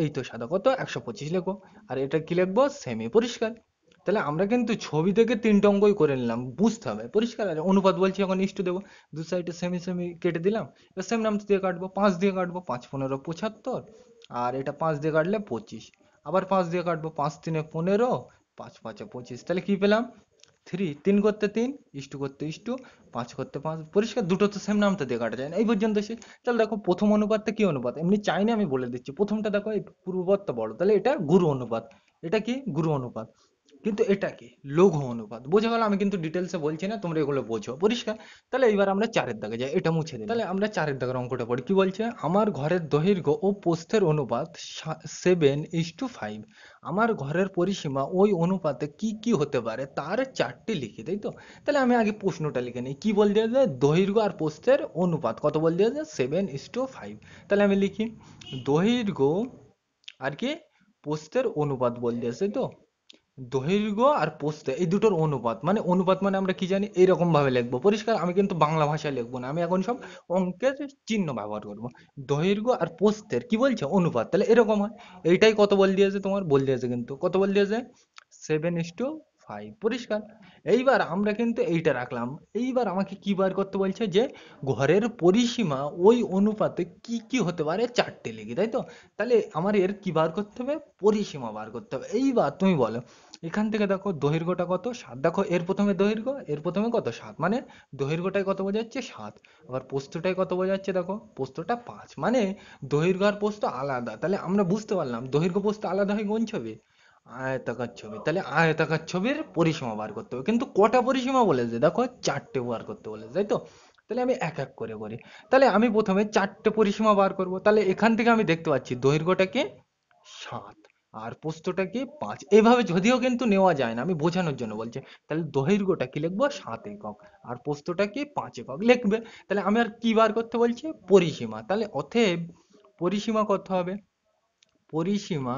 এই তো সাদা, কত 125, লেখো। আর এটা কি লিখবো, সেমি, পরিষ্কার। তাহলে আমরা কিন্তু ছবি থেকে 3টে অঙ্কই করে নিলাম, বুঝতে হবে, পরিষ্কার। আর অনুপাত বলছি, এখন ইস্টু দেবো, দু সাইডে সেমি সেমি কেটে দিলাম। এবার সেম নাম দিয়ে কাটবো, 5 দিয়ে কাটবো, 5 15 75, আর এটা 5 দিয়ে কাটলে 25, আবার 5 দিয়ে কাটবো, 5 3 15, 5 5 25, তাহলে কি পেলাম, 3, 3 করতে 3, ইস্টু করতে ইস্টু, 5 করতে 5, পরিষ্কার। দুটো তো সেম নামটা দিয়ে কাটা যায় না, এই পর্যন্ত শেষ। তাহলে দেখো প্রথম অনুপাতটা কি অনুপাত, এমনি চাই না, আমি বলে দিচ্ছি। প্রথমটা দেখো, এই পূর্ববর্তটা বড়, তাহলে এটা গুরু অনুপাত। এটা কি, গুরু অনুপাত। কিন্তু এটা কি, লঘু অনুপাত। বোঝা গেল, আমি কিন্তু ডিটেলসে বলছি না, তোমরা এগুলো বোঝো, পরিষ্কার। তাহলে এইবার আমরা 4-এর দাগে যাই, এটা মুছে দিই। তাহলে আমরা 4-এর দাগের অঙ্কটা পড়ি। কি বলছে, আমার ঘরের দৈর্ঘ্য ও প্রস্থের অনুপাত 7:5। আমার ঘরের পরিসীমা ওই অনুপাতে কি কি হতে পারে তার চারটি লিখি, তাই তো। তাহলে আমি আগে প্রশ্নটা লিখে নিই, কি বল দিয়েছে, দৈর্ঘ্য আর প্রস্থের অনুপাত কত বল দিয়েছে, 7:5। তাহলে আমি লিখি, দৈর্ঘ্য আর কি প্রস্থের অনুপাত বল দিয়েছে, তাই তো। দৈর্ঘ্য আর প্রস্থ এই দুটোর অনুপাত, মানে অনুপাত মানে আমরা কি জানি, এইরকম ভাবে লিখবো, পরিষ্কার। আমি কিন্তু বাংলা ভাষায় লিখবো না, আমি এখন সব অঙ্কের চিহ্ন ব্যবহার করব। দৈর্ঘ্য আর প্রস্থের কি বলছে, অনুপাত, তাহলে এরকম হয়। এইটাই কত বল দিয়েছে, তোমার বল দিয়েছে, কিন্তু কত বল দিয়েছে, 7:5, পরিষ্কার। এইবার আমরা কিন্তু এইটা রাখলাম। এইবার আমাকে কি বার করতে বলছে, যে ঘরের পরিসীমা ওই অনুপাতে কি কি হতে পারে চারটে লিখি, তাই তো। তাহলে আমার এর কি বার করতে হবে, পরিসীমা বার করতে হবে। এইবার তুমি বলো, এখান থেকে দেখো দৈর্ঘ্যটা কত, 7, দেখো এর প্রথমে দৈর্ঘ্য, এর প্রথমে কত, 7, মানে দৈর্ঘ্যটাই কত বোঝাচ্ছে, 7। আবার প্রস্থটাই কত বোঝাচ্ছে, দেখো প্রস্থটা 5, মানে দৈর্ঘ্য আর প্রস্থ আলাদা। তাহলে আমরা বুঝতে পারলাম দৈর্ঘ্য প্রস্থ আলাদা হয় কোন ছবি, আয়তাকার ছবি। তাহলে আয়তাকার ছবির পরিসীমা বার করতে হবে, কিন্তু কটা পরিসীমা বলেছে, দেখো 4টে বার করতে বলেছে, তাই তো। তাহলে আমি এক এক করে করি। তাহলে আমি প্রথমে 4টে পরিসীমা বার করব। তাহলে এখান থেকে আমি দেখতে পাচ্ছি দৈর্ঘ্যটাকে 7, আর প্রস্থটা কি 5, এভাবে যদিও কিন্তু নেওয়া যায় না, আমি বোঝানোর জন্য বলছি। তাহলে দৈর্ঘ্যটা কি লিখবো, 7 একক, আর প্রস্থটা কি 5 একক লিখবে। তাহলে আমি আর কি বার করতে বলছি, পরিসীমা। তাহলে অতএব পরিসীমা কত হবে, পরিসীমা,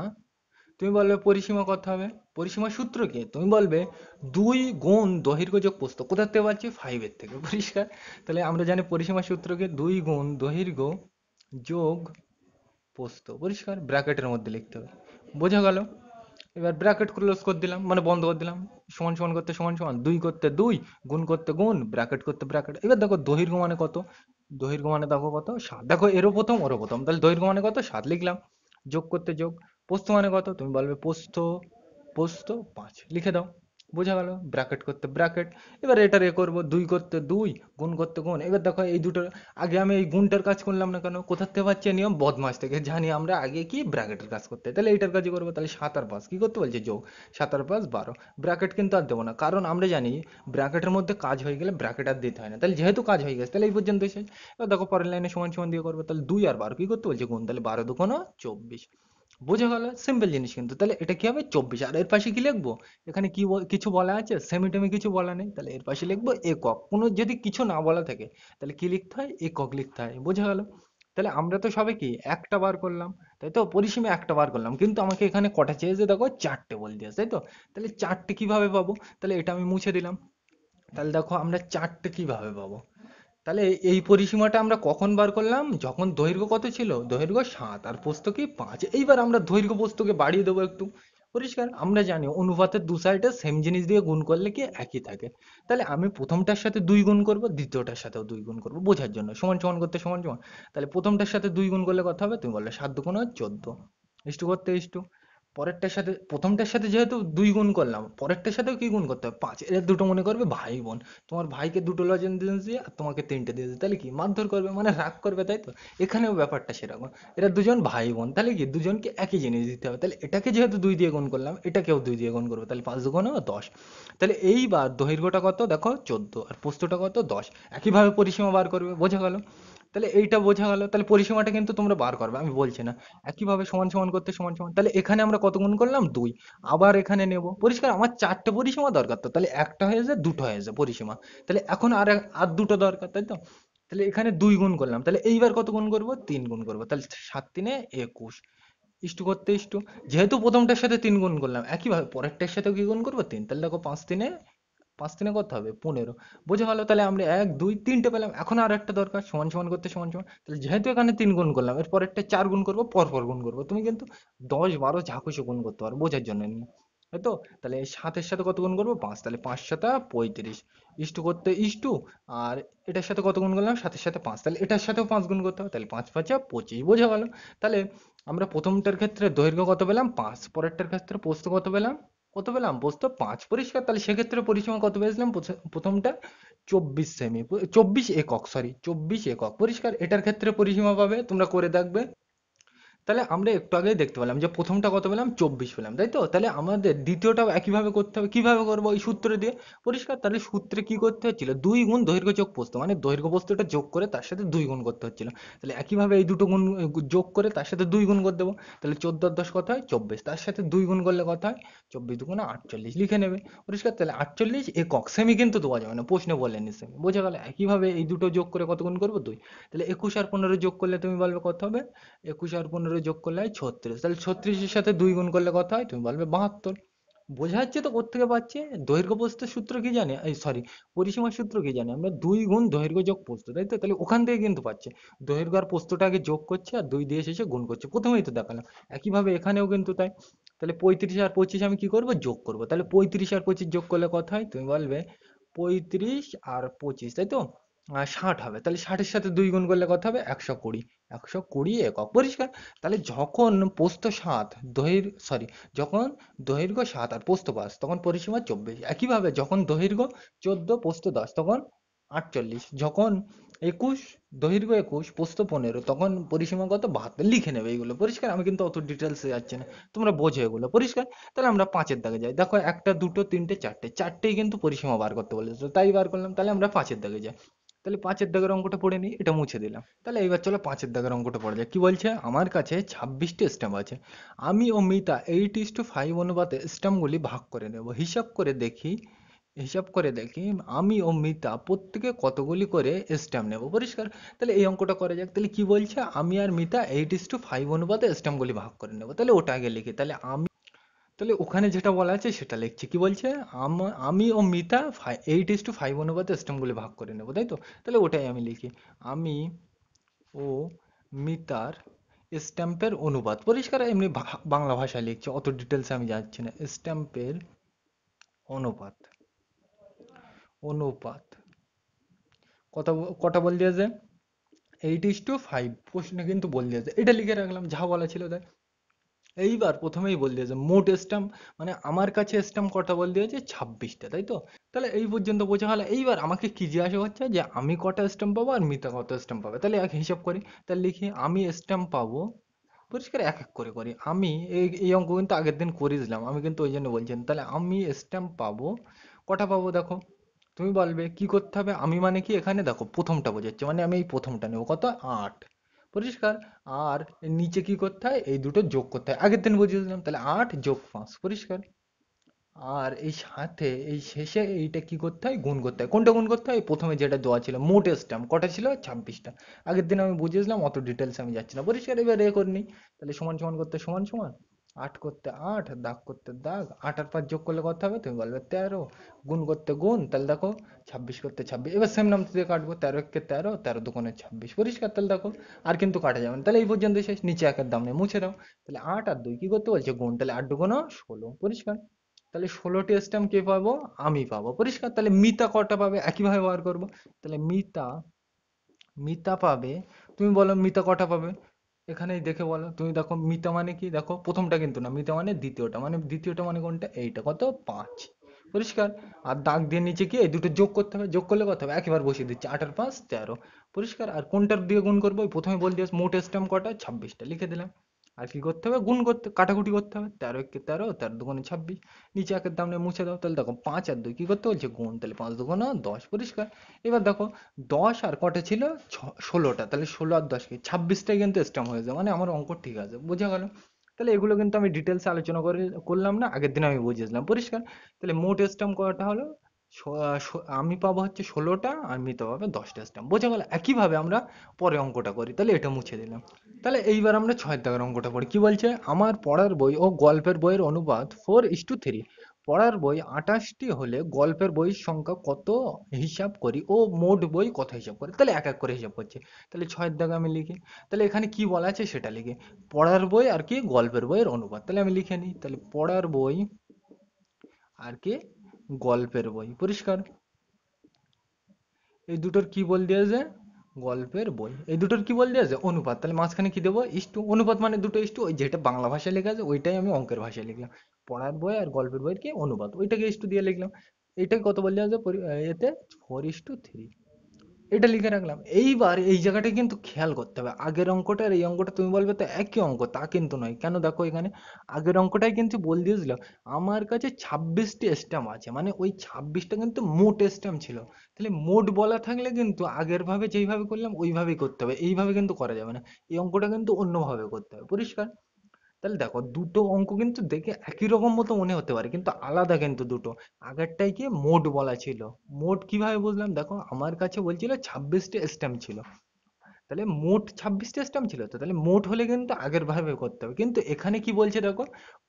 তুমি বলবে পরিসীমা কত হবে, পরিসীমার সূত্র কি, তুমি বলবে 2 গুণ দৈর্ঘ্য যোগ প্রস্থ, কোথা থেকে পাচ্ছি, 5-এর থেকে, পরিষ্কার। তাহলে আমরা জানি পরিসীমার সূত্র কি, 2 গুণ দৈর্ঘ্য যোগ প্রস্থ, পরিষ্কার, ব্র্যাকেটের মধ্যে লিখতে হবে, বোঝা গেল। এবার ব্র্যাকেট ক্লোজ করে দিলাম, মানে বন্ধ করে দিলাম। সমান সমান করতে সমান সমান, 2 করতে 2, গুণ করতে গুণ, ব্র্যাকেট করতে ব্র্যাকেট। এবার দেখো দৈর্ঘ্য মানে কত, দৈর্ঘ্য মানে দেখো কত, 7, দেখো এরও প্রথম ওরও প্রথম, তাহলে দৈর্ঘ্য মানে কত, 7 লিখলাম। যোগ করতে যোগ, প্রস্থ মানে কত, তুমি বলবে প্রস্থ, প্রস্থ 5 লিখে দাও, বোঝা গেল। ব্র্যাকেট করতে ব্র্যাকেট। এবার এটার করবো, 2 করতে 2, গুণ করতে গুণ। এবার দেখো এই দুটোর, আগে আমি এই গুণটার কাজ করলাম না কেন, কোথা থেকে পাচ্ছি নিয়ম, বদমাস থেকে জানি আমরা আগে কি ব্র্যাকেটের কাজ করতে, তাহলে এইটার কাজই করবো। তাহলে 7 আর 5 কি করতে বলছে, যোগ, 7 আর 5 12। ব্র্যাকেট কিন্তু আর দেবো না, কারণ আমরা জানি ব্র্যাকেটের মধ্যে কাজ হয়ে গেলে ব্র্যাকেট আর দিতে হয় না। তাহলে যেহেতু কাজ হয়ে গেছে, তাহলে এই পর্যন্ত শেষ। এবার দেখো পরের লাইনে সমান সমান দিয়ে করবো, তাহলে 2 আর 12 কি করতে বলছে, গুণ, তাহলে 12 2 24, বোঝা গেল, সিম্পল জিনিস কিন্তু। তাহলে এটা কি হবে, 24। আর এর পাশে কি লিখবো, এখানে কি কিছু বলা আছে, সেমি টেমি কিছু বলা নেই, তাহলে এর পাশে লিখবো একক। কোনো যদি কিছু না বলা থাকে, তাহলে কি লিখতে হয়, একক লিখতে হয়, বোঝা গেল। তাহলে আমরা তো সবে কি একটা বার করলাম, তাই তো, পরিসীমা একটা বার করলাম, কিন্তু আমাকে এখানে কটা চেয়েছে, দেখো 4টে বল দিয়েছে, তাই তো। তাহলে 4টে কিভাবে পাবো, তাহলে এটা আমি মুছে দিলাম। তাহলে দেখো আমরা 4টে কিভাবে পাবো, তাহলে এই পরিসীমাটা আমরা কখন বার করলাম, যখন দৈর্ঘ্য কত ছিল, দৈর্ঘ্য 7 আর প্রস্থ কি 5। এইবার আমরা দৈর্ঘ্য প্রস্থকে বাড়িয়ে দেবো একটু, পরিষ্কার? আমরা জানি অনুপাতের দু সাইডে সেম জিনিস দিয়ে গুণ করলে কি একই থাকে। তাহলে আমি প্রথমটার সাথে ২ গুণ করব, দ্বিতীয়টার সাথেও ২ গুণ করব বোঝার জন্য। সমান সমান করতে সমান সমান। তাহলে প্রথমটার সাথে ২ গুণ করলে কত হবে? তুমি বললে ৭ দুগুণে ১৪। ইস্টু করতে ইস্টু। পরেরটার সাথে প্রথমটার সাথে যেহেতু ২ গুণ করলাম, পরেরটার সাথেও কি গুণ করতে হবে? ৫। এরা দুটো মনে করবে ভাই বোন। তোমার ভাইকে দুটো লজেন্স দিয়ে আর তোমাকে ৩টে দিয়েছে। তাহলে কি মারধর করবে, মানে রাগ করবে, তাই তো? এখানেও ব্যাপারটা সেরকম। এরা দুজন ভাই বোন, তাহলে কি দুজনকে একই জিনিস দিতে হবে। তাহলে এটাকে যেহেতু ২ দিয়ে গুণ করলাম, এটাকেও ২ দিয়ে গুণ করবো। তাহলে ৫ দুগুণে ১০। তাহলে এইবার দৈর্ঘ্যটা কত দেখো ১৪, আর প্রস্থটা কত ১০। একইভাবে পরিসীমা বার করবে, বোঝা গেল? তাহলে এইটা বোঝা গেল। তাহলে পরিসীমাটা কিন্তু তোমরা বার করবে, আমি বলছি না। একইভাবে সমান সমান করতে সমান সমান। তাহলে এখানে আমরা কত গুণ করলাম? ২। আবার এখানে নেব। পরিষ্কার? আমার ৪টে পরিসীমা দরকার তো। তাহলে একটা হয়ে যায়, দুটো হয়ে যায় পরিসীমা। তাহলে এখন আর দুটো দরকার, তাই তো? তাহলে এখানে ২ গুণ করলাম। তাহলে এইবার কত গুণ করব? ৩ গুণ করব। তাহলে ৭ তিনে ২১। ইস্টু করতে ইস্টু। যেহেতু প্রথমটার সাথে ৩ গুণ করলাম, একইভাবে পরেরটার সাথেও কি গুণ করব? ৩। তাহলে দেখো ৫ তিনে কত হবে? ১৫। বোঝা গেল? তাহলে আমরা ১, ২, ৩টে পেলাম। এখন আর একটা দরকার, সমান সমান করতে সমান সমান। তাহলে যেহেতু এখানে ৩ গুণ করলাম, এর পরেরটা ৪ গুণ করব, পরপর গুণ করব। তুমি কিন্তু ১০, ১২ যা খুশি গুণ করতে পারো, বোঝার জন্য এমনি। তাই তো? তাহলে ৭ এর সাথে কত গুণ করব? ৫। তাহলে ৫ ৭ ৩৫। ইস্টু করতে ইস্টু। আর এটার সাথে কত গুণ করলাম? ৭ এর সাথে ৫। তাহলে এটার সাথেও ৫ গুণ করতে হবে। তাহলে ৫ ৫ ২৫। বোঝা গেল? তাহলে আমরা প্রথমটার ক্ষেত্রে দৈর্ঘ্য কত পেলাম? ৫। পরেরটার ক্ষেত্রে প্রস্থ কত পেলাম? কত পেলাম? প্রস্থ ৫। পরিষ্কার? তাহলে সেক্ষেত্রে পরিসীমা কত পেয়েছিলাম? প্রথমটা ২৪ সেমি, ২৪ একক, সরি ২৪ একক। পরিষ্কার? এটার ক্ষেত্রে পরিসীমা পাবে, তোমরা করে দেখবে। তাহলে আমরা একটু আগেই দেখতে পেলাম যে প্রথমটা কত পেলাম? ২৪ পেলাম, তাই তো? তাহলে আমাদের দ্বিতীয়টাও একইভাবে করতে হবে। কিভাবে করবো? ওই সূত্র দিয়ে। পরিষ্কার? তাহলে সূত্রে কি করতে হচ্ছিল? ২ গুণ দৈর্ঘ্য যোগ প্রস্থ, মানে দৈর্ঘ্য প্রস্থটা যোগ করে তার সাথে ২ গুণ করতে হচ্ছিল। তাহলে একইভাবে এই দুটো গুণ যোগ করে তার সাথে ২ গুণ করে দেবো। তাহলে ১৪ আর ১০ কত হয়? ২৪। তার সাথে ২ গুণ করলে কত হয়? ২৪ দুগুণে ৪৮ লিখে নেবে। পরিষ্কার? তাহলে ৪৮ একক। সেমি কিন্তু দেওয়া যাবে না, প্রশ্নে বলেনি সেমি। বোঝা গেল? একইভাবে এই দুটো যোগ করে কত গুণ করবো? ২। তাহলে ২১ আর ১৫ যোগ করলে তুমি বলবে কত হবে? ২১ আর ১৫ যোগ করলে হয় ৩৬। তাহলে ৩৬-এর সাথে ২ গুণ করলে কত হয়? তুমি বলবে ৭২। বোঝা যাচ্ছে তো কোত্থেকে পাচ্ছি? দৈর্ঘ্য প্রস্থের সূত্র কি জানি? এই সরি, পরিসীমার সূত্র কি জানি? আমরা ২ গুণ দৈর্ঘ্য যোগ প্রস্থ, তাই তো? তাহলে ওখান থেকে কিন্তু পাচ্ছি। দৈর্ঘ্য আর প্রস্থটা আগে যোগ করছে আর ২ দিয়ে শেষে গুণ করছে। প্রথমেই তো দেখালাম। একইভাবে এখানেও কিন্তু তাই। তাহলে ৩৫ আর ২৫ আমি কি করব? যোগ করব। তাহলে ৩৫ আর ২৫ যোগ করলে কত হয়? তুমি বলবে ৩৫ আর ২৫, তাই তো? ৬০ হবে। তাহলে ৬০ এর সাথে ২ গুণ করলে কত হবে? ১২০। ১২০ একক। পরিষ্কার? তাহলে যখন প্রস্থ ৭, সরি, যখন দৈর্ঘ্য ৭ আর প্রস্থ ৫, তখন পরিসীমা ২৪। একইভাবে যখন দৈর্ঘ্য ১৪, প্রস্থ ১০, তখন ৪৮। যখন ২১, দৈর্ঘ্য ২১, প্রস্থ ১৫, তখন পরিসীমা কত? ৭২। লিখে নেবে এইগুলো। পরিষ্কার? আমি কিন্তু অত ডিটেলসে যাচ্ছি না। তোমরা বোঝো এগুলো। পরিষ্কার? তাহলে আমরা ৫ এর দাগে যাই। দেখো ১টা, ২টো, ৩টে, ৪টে। ৪টেই কিন্তু পরিসীমা বার করতে বলেছিল। তাই বার করলাম। তাহলে আমরা ৫ এর দাগে যাই। তাহলে ৫ এর দাগের অঙ্কটা পড়ে নিই। এটা মুছে দিলাম। তাহলে এইবার চলো ৫ এর দাগের অঙ্কটা পড়া যাক। কি বলছে? আমার কাছে ২৬টি স্ট্যাম্প আছে। আমি ও মিতা 8:5 অনুপাতে স্ট্যাম্পগুলি ভাগ করে নেব। হিসাব করে দেখি আমি ও মিতা প্রত্যেকে কতগুলি করে স্ট্যাম্প নেব। পরিষ্কার? তাহলে এই অঙ্কটা করা যাক। তাহলে কি বলছে? আমি আর মিতা 8:5 অনুপাতে স্ট্যাম্পগুলি ভাগ করে নেব। তাহলে ওটা আগে লিখি। তাহলে ওখানে যেটা বলা আছে সেটা লিখছি। কি বলছে? আমি ও মিতা 8:5 অনুপাতে স্ট্যাম্পগুলি ভাগ করে নেব, তাই তো? তাহলে ওটাই আমি লিখি। আমি ও মিতার স্ট্যাম্পের অনুপাত। পরিষ্কার? এমনি বাংলা ভাষায় লিখছি, অত ডিটেলসে আমি যাচ্ছি না। স্ট্যাম্পের অনুপাত। অনুপাত কটা বল দিয়েছে? 8:5। প্রশ্নে কিন্তু বল দিয়েছে, এটা লিখে রাখলাম, যা বলা ছিল তাই। এইবার প্রথমেই বল দিয়েছে মোট স্ট্যাম্প, মানে আমার কাছে স্ট্যাম্প কটা বল দিয়েছে? ২৬টা, তাই তো? তাহলে এই পর্যন্ত বোঝা গেল। এইবার আমাকে কি জিজ্ঞাসা হচ্ছে যে আমি কটা স্ট্যাম্প পাবো আর মিতা কত স্ট্যাম্প পাবে। তাহলে এক হিসাব করি। তাহলে লিখি আমি স্ট্যাম্প পাবো। পরিষ্কার? এক এক করে করি। আমি এই অঙ্ক কিন্তু আগের দিন করেছিলাম, আমি কিন্তু ওই জন্য বলছি না। তাহলে আমি স্ট্যাম্প পাবো। কটা পাবো দেখো? তুমি বলবে কি করতে হবে? আমি মানে কি, এখানে দেখো প্রথমটা বোঝাচ্ছে, মানে আমি এই প্রথমটা নেবো। কত? ৮। পরিষ্কার? আর এর নিচে কি করতে হয়? এই দুটো যোগ করতে হয়, আগের দিন বুঝিয়েছিলাম। তাহলে ৮ যোগ ৫। পরিষ্কার? আর এই সাথে এই শেষে এইটা কি করতে হয়? গুণ করতে হয়। কোনটা গুণ করতে হয়? প্রথমে যেটা দেওয়া ছিল, মোট স্ট্যাম্প কটা ছিল? ২৬টা। আগের দিন আমি বুঝিয়েছিলাম, অত ডিটেলস আমি যাচ্ছি না। পরিষ্কার? এবার এ করে নিই। তাহলে সমান সমান করতে সমান সমান। আট করতে আট, দাগ করতে দাগ, আট আর পাঁচ যোগ করলে কত হবে তুমি বলবে 13, গুণ করতে গুণ, তাহলে দেখো 26 করতে 26, এবার সেম নাম্বার দিয়ে কাটবো, 13 একে 13, 13 দুগুণে 26, পরিষ্কার। তাহলে দেখো আর কিন্তু কাটা যাবে না, তাহলে এই পর্যন্ত শেষ, নিচে একের দাম নেই, মুছে দাও। তাহলে আট আর দুই কি করতে বলছে গুণ, তাহলে আট দুগুণ 16, পরিষ্কার। তাহলে 16টি স্ট্যাম্প কে পাবো, আমি পাবো, পরিষ্কার। তাহলে মিতা কটা পাবে, একইভাবে বার করবো। তাহলে মিতা, মিতা পাবে, তুমি বলো মিতা কটা পাবে, এখানেই দেখে বলো তুমি। দেখো মিতা মানে কি, দেখো প্রথমটা কিন্তু না, মিতা মানে দ্বিতীয়টা, মানে দ্বিতীয়টা মানে কোনটা, এইটা, কত 5, পরিষ্কার। আর দাগ দিয়ে নিচে কি এই দুটো যোগ করতে হবে, যোগ করলে কত হবে, একেবারে বসিয়ে দিচ্ছি, 8 আর 5 13, পরিষ্কার। আর কোনটার দিয়ে গুণ করবো, ওই প্রথমে বল দিয়ে মোট স্ট্যাম্প কটা 26টা, লিখে দিলাম। আর কি করতে হবে, গুণ করতে কাটাকুটি করতে হবে, 13 একে 13, 13 দুগুণে 26, নিচে একের দাম নিয়ে মুছে দাও। তাহলে দেখো 5 আর 2 কি করতে বলছে গুণ, তাহলে 5 দুগুণ 10, পরিষ্কার। এবার দেখো 10 আর কটা ছিল, 16টা, তাহলে 16 আর 10 কি 26টাই কিন্তু স্ট্যাম্প হয়ে যায়, মানে আমার অঙ্ক ঠিক আছে, বোঝা গেল। তাহলে এগুলো কিন্তু আমি ডিটেলসে আলোচনা করলাম না, আগের দিন আমি বুঝিয়েছিলাম, পরিষ্কার। তাহলে মোট স্ট্যাম্প কটা হলো, আমি পাবো হচ্ছে 16টা, আর মিতা পাবে 10টা স্ট্যাম্প, বোঝা গেল। একইভাবে আমরা পরে অঙ্কটা করি, তাহলে এটা মুছে দিলাম। তাহলে এইবার আমরা 6 দাগের অঙ্কটা পড়ি, কি বলছে, আমার পড়ার বই ও গল্পের বইয়ের অনুপাত 4:3, পড়ার বই 28টি হলে গল্পের বইয়ের সংখ্যা কত হিসাব করি, ও মোট বই কত হিসাব করি। তাহলে এক এক করে হিসাব করছি। তাহলে 6 দাগে আমি লিখি, তাহলে এখানে কি বলা আছে সেটা লিখি, পড়ার বই আর কি গল্পের বইয়ের অনুপাত, তাহলে আমি লিখে নিই, তাহলে পড়ার বই আর কি গল্পের বই, পরিষ্কার। এই দুটোর কি বল দিয়েছে, গল্পের বই, এই দুটোর কি বল দিয়েছে অনুপাত, তাহলে মাঝখানে কি দেবো, ইস্টু, অনুপাত মানে দুটো ইস্টু, ওই যেটা বাংলা ভাষায় লেখা আছে ওইটাই আমি অঙ্কের ভাষায় লিখলাম, পড়ার বই আর গল্পের বইয়ের কি অনুপাত, ওইটাকে ইস্টু দিয়ে লিখলাম। এইটাকে কত বল দেওয়া আছে, এতে 4:3, এটা লিখে রাখলাম। এইবার এই জায়গাটা কিন্তু খেয়াল করতে হবে, আগের অঙ্কটা আর এই অঙ্কটা তুমি বলবে তো একই অঙ্ক, তা কিন্তু নয়। কেন, দেখো এখানে আগের অঙ্কটাই কিন্তু বল দিয়েছিল আমার কাছে 26টি স্ট্যাম্প আছে, মানে ওই 26টা কিন্তু মোট স্ট্যাম্প ছিল। তাহলে মোট বলা থাকলে কিন্তু আগের ভাবে যেইভাবে করলাম ওইভাবেই করতে হবে, এইভাবে কিন্তু করা যাবে না, এই অঙ্কটা কিন্তু অন্যভাবে করতে হবে, পরিষ্কার। তাহলে দেখো দুটো অঙ্ক কিন্তু দেখে একই রকম মতো মনে হতে পারে, কিন্তু আলাদা কিন্তু দুটো। আগেরটাই কি মোট বলা ছিল, মোট কিভাবে বুঝলাম, দেখো আমার কাছে বলছিল 26টা স্ট্যাম্প ছিল, তাহলে মোট 26টা স্ট্যাম্প ছিল, তো তাহলে মোট হলে কিন্তু আগের ভাবে করতে হবে। কিন্তু এখানে কি বলছে দেখো,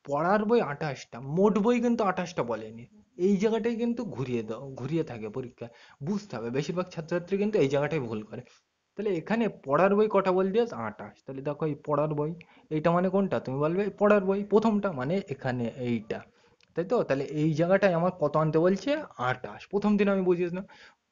পড়ার বই 28টা, মোট বই কিন্তু 28টা বলেনি। এই জায়গাটাই কিন্তু ঘুরিয়ে দাও, ঘুরিয়ে থাকে পরীক্ষায়, বুঝতে হবে, বেশিরভাগ ছাত্রছাত্রী কিন্তু এই জায়গাটাই ভুল করে। তাহলে এখানে পড়ার বই কটা বল দিয়েছে 28, তাহলে দেখো এই পড়ার বই, এইটা মানে কোনটা তুমি বলবে, এই পড়ার বই প্রথমটা মানে এখানে এইটা, তাই তো। তাহলে এই জায়গাটায় আমার কত আনতে বলছে 28, প্রথম দিন আমি বুঝিয়েছিলাম।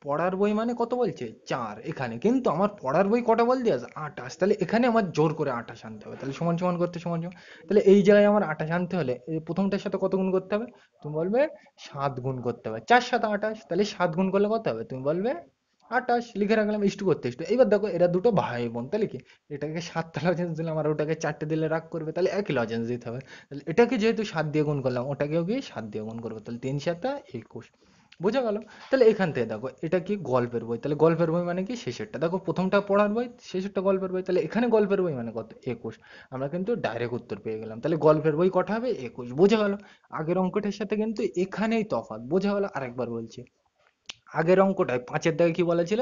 পড়ার বই মানে কত বলছে 4, এখানে কিন্তু আমার পড়ার বই কটা বল দিয়েছে 28, তাহলে এখানে আমার জোর করে 28 আনতে হবে, তাহলে সমান সমান করতে সমান সমান। তাহলে এই জায়গায় আমার 28 আনতে হলে এই প্রথমটার সাথে কত গুণ করতে হবে, তুমি বলবে 7 গুণ করতে হবে, 4 7 28, তাহলে 7 গুণ করলে কত হবে, তুমি বলবে 28, লিখে রাখলাম, ইস্টু করতে ইস্টু। এবার দেখো এরা দুটো ভাই বোন, তাহলে কি এটাকে 7টা লজেন্স দিলাম আর ওটাকে 4টে দিলে রাগ করবে, তাহলে একই লজেন্স দিতে হবে। তাহলে এটাকে যেহেতু 7 দিয়ে গুণ করলাম, ওটাকেও কি 7 দিয়ে গুণ করবো, তাহলে 3 7 21, বোঝা গেল। তাহলে এখান থেকে দেখো এটা কি গল্পের বই, তাহলে গল্পের বই মানে কি শেষেরটা, দেখো প্রথমটা পড়ার বই, শেষেরটা গল্পের বই, তাহলে এখানে গল্পের বই মানে কত 21, আমরা কিন্তু ডাইরেক্ট উত্তর পেয়ে গেলাম। তাহলে গল্পের বই কটা হবে 21, বোঝা গেল। আগের অঙ্কটার সাথে কিন্তু এখানেই তফাৎ, বোঝা গেল। আরেকবার বলছি, আগের অঙ্কটায় 5-এর দাগে কি বলা ছিল,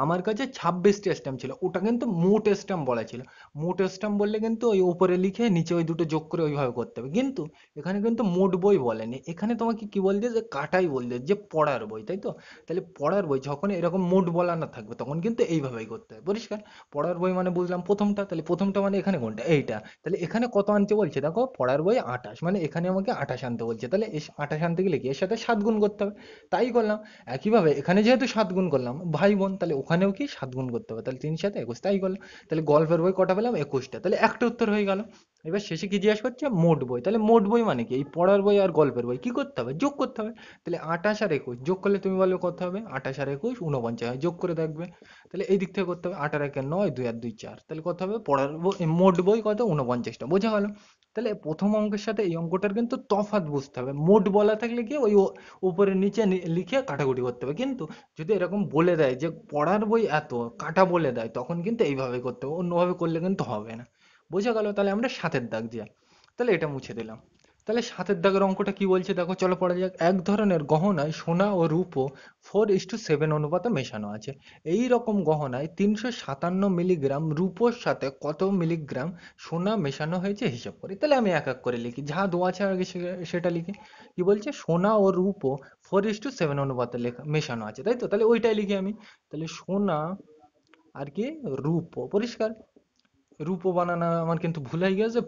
আমার কাছে 26টা স্ট্যাম্প ছিল, ওটা কিন্তু মোট স্ট্যাম্প বলা ছিল। মোট স্ট্যাম্প বললে কিন্তু ওই উপরে লিখে নিচে ওই দুটো যোগ করে ওইভাবে করতে হবে, কিন্তু এখানে কিন্তু মোট বই বলেনি, এখানে তোমাকে কি বল দিয়ে যে কাটাই বল দিয়ে যে পড়ার বই, তাই তো। তাহলে পড়ার বই যখন এরকম মোট বলা না থাকবে তখন কিন্তু এইভাবেই করতে হবে, পরিষ্কার। পড়ার বই মানে বুঝলাম প্রথমটা, তাহলে প্রথমটা মানে এখানে কোনটা, এইটা। তাহলে এখানে কত আনতে বলছে, দেখো পড়ার বই 28, মানে এখানে আমাকে 28 আনতে বলছে, তাহলে 28 আনতে গেলে কি এর সাথে 7 গুণ করতে হবে, তাই করলাম। একইভাবে এখানে যেহেতু 7 গুণ করলাম ভাই বোন, তাহলে ওখানেও কি 7 গুণ করতে হবে, তাহলে 3 7 21, তাই করলাম। তাহলে গল্পের বই কটা পেলাম 21টা, তাহলে একটা উত্তর হয়ে গেল। এবার শেষে কি জিজ্ঞাসা করছে, মোট বই, তাহলে মোট বই মানে কি এই পড়ার বই আর গল্পের বই কি করতে হবে, যোগ করতে হবে। তাহলে 28 আর 21 যোগ করলে তুমি বলো কত হবে, 28 আর 21 49 হয়, যোগ করে দেখবে। তাহলে এই দিক থেকে করতে হবে, 8 আর 1 9, 2 আর 2 4, তাহলে কত হবে, পড়ার বই মোট বই কত 49টা, বোঝা গেল। তাহলে প্রথম অঙ্কের সাথে এই অঙ্কটার কিন্তু তফাৎ বুঝতে হবে, মোট বলা থাকলে কি ওই উপরে নিচে লিখে কাটাকুটি করতে হবে, কিন্তু যদি এরকম বলে দেয় যে পড়ার বই এত, কাটা বলে দেয়, তখন কিন্তু এইভাবে করতে হবে, অন্যভাবে করলে কিন্তু হবে না, বোঝা গেল। তাহলে আমরা 7-এর দাগ যাই, তাহলে এটা মুছে দিলাম। তাহলে 7-এর দাগের অঙ্কটা কি বলছে দেখো, চলো পড়া যাক। এক ধরনের গহনায় সোনা ও রূপো 4:7 অনুপাতে মেশানো আছে। এই রকম গহনায় 357 মিলিগ্রাম রূপোর সাথে কত মিলিগ্রাম সোনা মেশানো হয়েছে হিসাব করি। তাহলে আমি এক এক করে লিখি, যা দেওয়া আছে আগে সেটা লিখি। কি বলছে, সোনা ও রূপো 4:7 অনুপাতে মেশানো আছে, তাই তো? তাহলে ওইটাই লিখি আমি। তাহলে সোনা আর কি রূপো, পরিষ্কার। রূপো বানানো আমার কিন্তু ভুল হয়ে গেছে,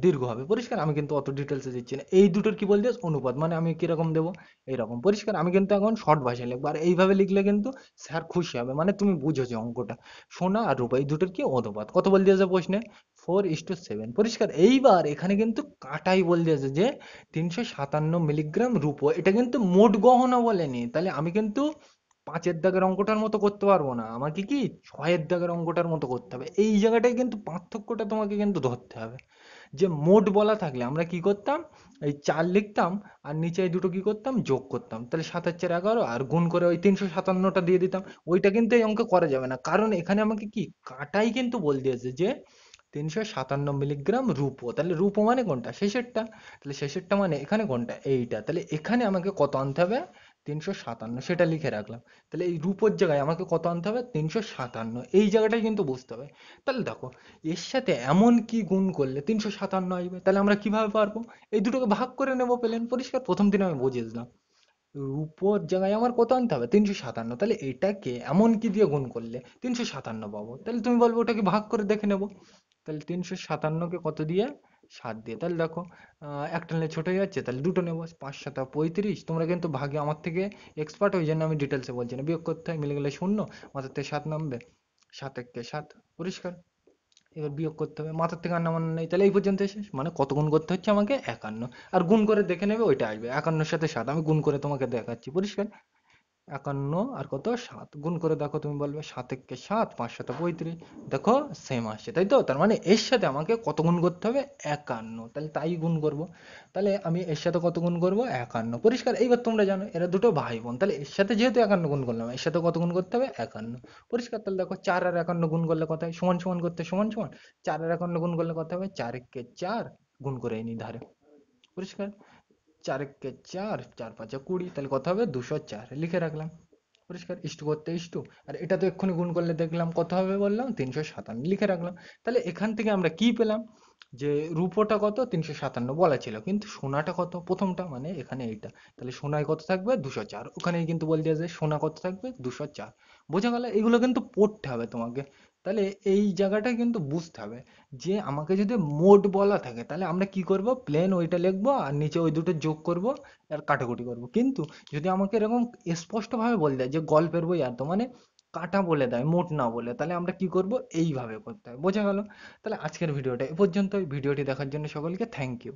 দীর্ঘ হবে, পরিষ্কার। আমি কিন্তু অত ডিটেলসে দিচ্ছি না। এই দুটোর কি বলতে অনুপাত, মানে আমি কিরকম দেবো, এইরকম, পরিষ্কার। আমি কিন্তু এখন শর্ট ভাষায় লিখবো, আর এইভাবে লিখলে কিন্তু স্যার খুশি হবে, মানে তুমি বুঝেছো অঙ্কটা। সোনা আর রূপা এই দুটোর কি অনুপাত, কত বল দিয়েছে প্রশ্নে, 4:7, পরিষ্কার। এইবার এখানে কিন্তু কাটাই বল দিয়েছে যে 357 মিলিগ্রাম রূপো, এটা কিন্তু মোট গহনা বলেনি। তাহলে আমি কিন্তু 5-এর দাগের অঙ্কটার মতো করতে পারবো না, আমাকে কি 6-এর দাগের অঙ্কটার মতো করতে হবে। এই জায়গাটায় কিন্তু পার্থক্যটা তোমাকে কিন্তু ধরতে হবে। যে মোট বলা থাকলে আমরা কি করতাম, এই 4 লিখতাম, আর নিচে এই দুটো কি করতাম, যোগ করতাম। তাহলে 7 আর 4 11, আর গুণ করে ওই 357টা দিয়ে দিতাম। ওইটা কিন্তু এই অঙ্কে করা যাবে না, কারণ এখানে আমাকে কি কাটাই কিন্তু বল দিয়েছে যে 357 মিলিগ্রাম রূপো। তাহলে রূপো মানে কোনটা, শেষেরটা। তাহলে শেষেরটা মানে এখানে কোনটা, এইটা। তাহলে এখানে আমাকে কত আনতে হবে, 357, সেটা লিখে রাখলাম। তাহলে এই রূপোর জায়গায় আমাকে কত আনতে হবে, 357, এই জায়গাটাই কিন্তু বুঝতে হবে। তাহলে দেখো, এর সাথে এমন কি গুণ করলে 357 আসবে, তাহলে আমরা কিভাবে পারবো, এই দুটোকে ভাগ করে নেবো, পেলেন, পরিষ্কার। প্রথম দিন আমি বুঝিয়ে দিলাম। রূপোর জায়গায় আমার কত আনতে হবে, 357। তাহলে এটাকে এমন কি দিয়ে গুণ করলে 357 পাবো, তাহলে তুমি বলবো ওটাকে ভাগ করে দেখে নেবো। তাহলে 357কে কত দিয়ে, 7 দিয়ে। তাহলে দেখো, একটা নিলে ছোট হয়ে যাচ্ছে, তাহলে দুটো নেবো। 5×7 = 35। তোমরা কিন্তু ভাগে আমার থেকে এক্সপার্ট, ওই জন্য আমি ডিটেলসে বলছি না। বিয়োগ করতে হয়, মিলে গেলে শূন্য, মাথার থেকে 7 নামবে, 7 × 7, পরিষ্কার। এবার বিয়োগ করতে হবে, মাথার থেকে আর নামানো নেই। তাহলে এই পর্যন্ত শেষ, মানে কত গুণ করতে হচ্ছে আমাকে, 51। আর গুণ করে দেখে নেবে, ওইটা আসবে 51-এর সাথে 7, আমি গুণ করে তোমাকে দেখাচ্ছি, পরিষ্কার। 51 আর কত, 7, গুণ করে দেখো, তুমি বলবে 7 × 7, 5×7 = 35। দেখো সেম আসছে, তাই তো? তার মানে এর সাথে আমাকে কত গুণ করতে হবে, 51। তাহলে তাই গুণ করব। তাহলে আমি এর সাথে কত গুণ করব, 51, পরিষ্কার। এইবার তোমরা জানো এরা দুটো ভাই বোন, তাহলে এর সাথে যেহেতু 51 গুণ করলাম, এর সাথে কত গুণ করতে হবে, 51, পরিষ্কার। তাহলে দেখো 4 আর 51 গুণ করলে কত হয়, সমান সমান করতে সমান সমান, 4 আর 51 গুণ করলে কত হবে, 4 × 4, গুণ করে এই নি ধারে, পরিষ্কার। 4 × 4, 4×5 = 20, তাহলে কত হবে, 204, লিখে রাখলাম, পরিষ্কার। ইস্টু করতে ইস্টু, আর এটা তো এক্ষুনি গুণ করলে দেখলাম কত হবে, বললাম 357, লিখে রাখলাম। তাহলে এখান থেকে আমরা কি পেলাম, যে রূপোটা কত, 357 বলা ছিল, কিন্তু সোনাটা কত, প্রথমটা মানে এখানে এইটা। তাহলে সোনায় কত থাকবে, 204। ওখানেই কিন্তু বল দিয়ে যে সোনা কত থাকবে, 204। বোঝা গেল? এগুলো কিন্তু পড়তে হবে তোমাকে। তাহলে এই জায়গাটা কিন্তু বুঝতে হবে যে আমাকে যদি মোট বলা থাকে, তাহলে আমরা কি করব, প্লেন ওইটা লিখবো, আর নিচে ওই দুটো যোগ করব, আর কাটাকুটি করব। কিন্তু যদি আমাকে এরকম স্পষ্টভাবে বলে দেয় যে গল্পের বই, আর তো মানে কাটা বলে দেয়, মোট না বলে, তাহলে আমরা কি করব, এইভাবে করতে হবে। বোঝা গেল? তাহলে আজকের ভিডিওটা এ পর্যন্তই। ভিডিওটি দেখার জন্য সকলকে থ্যাংক ইউ।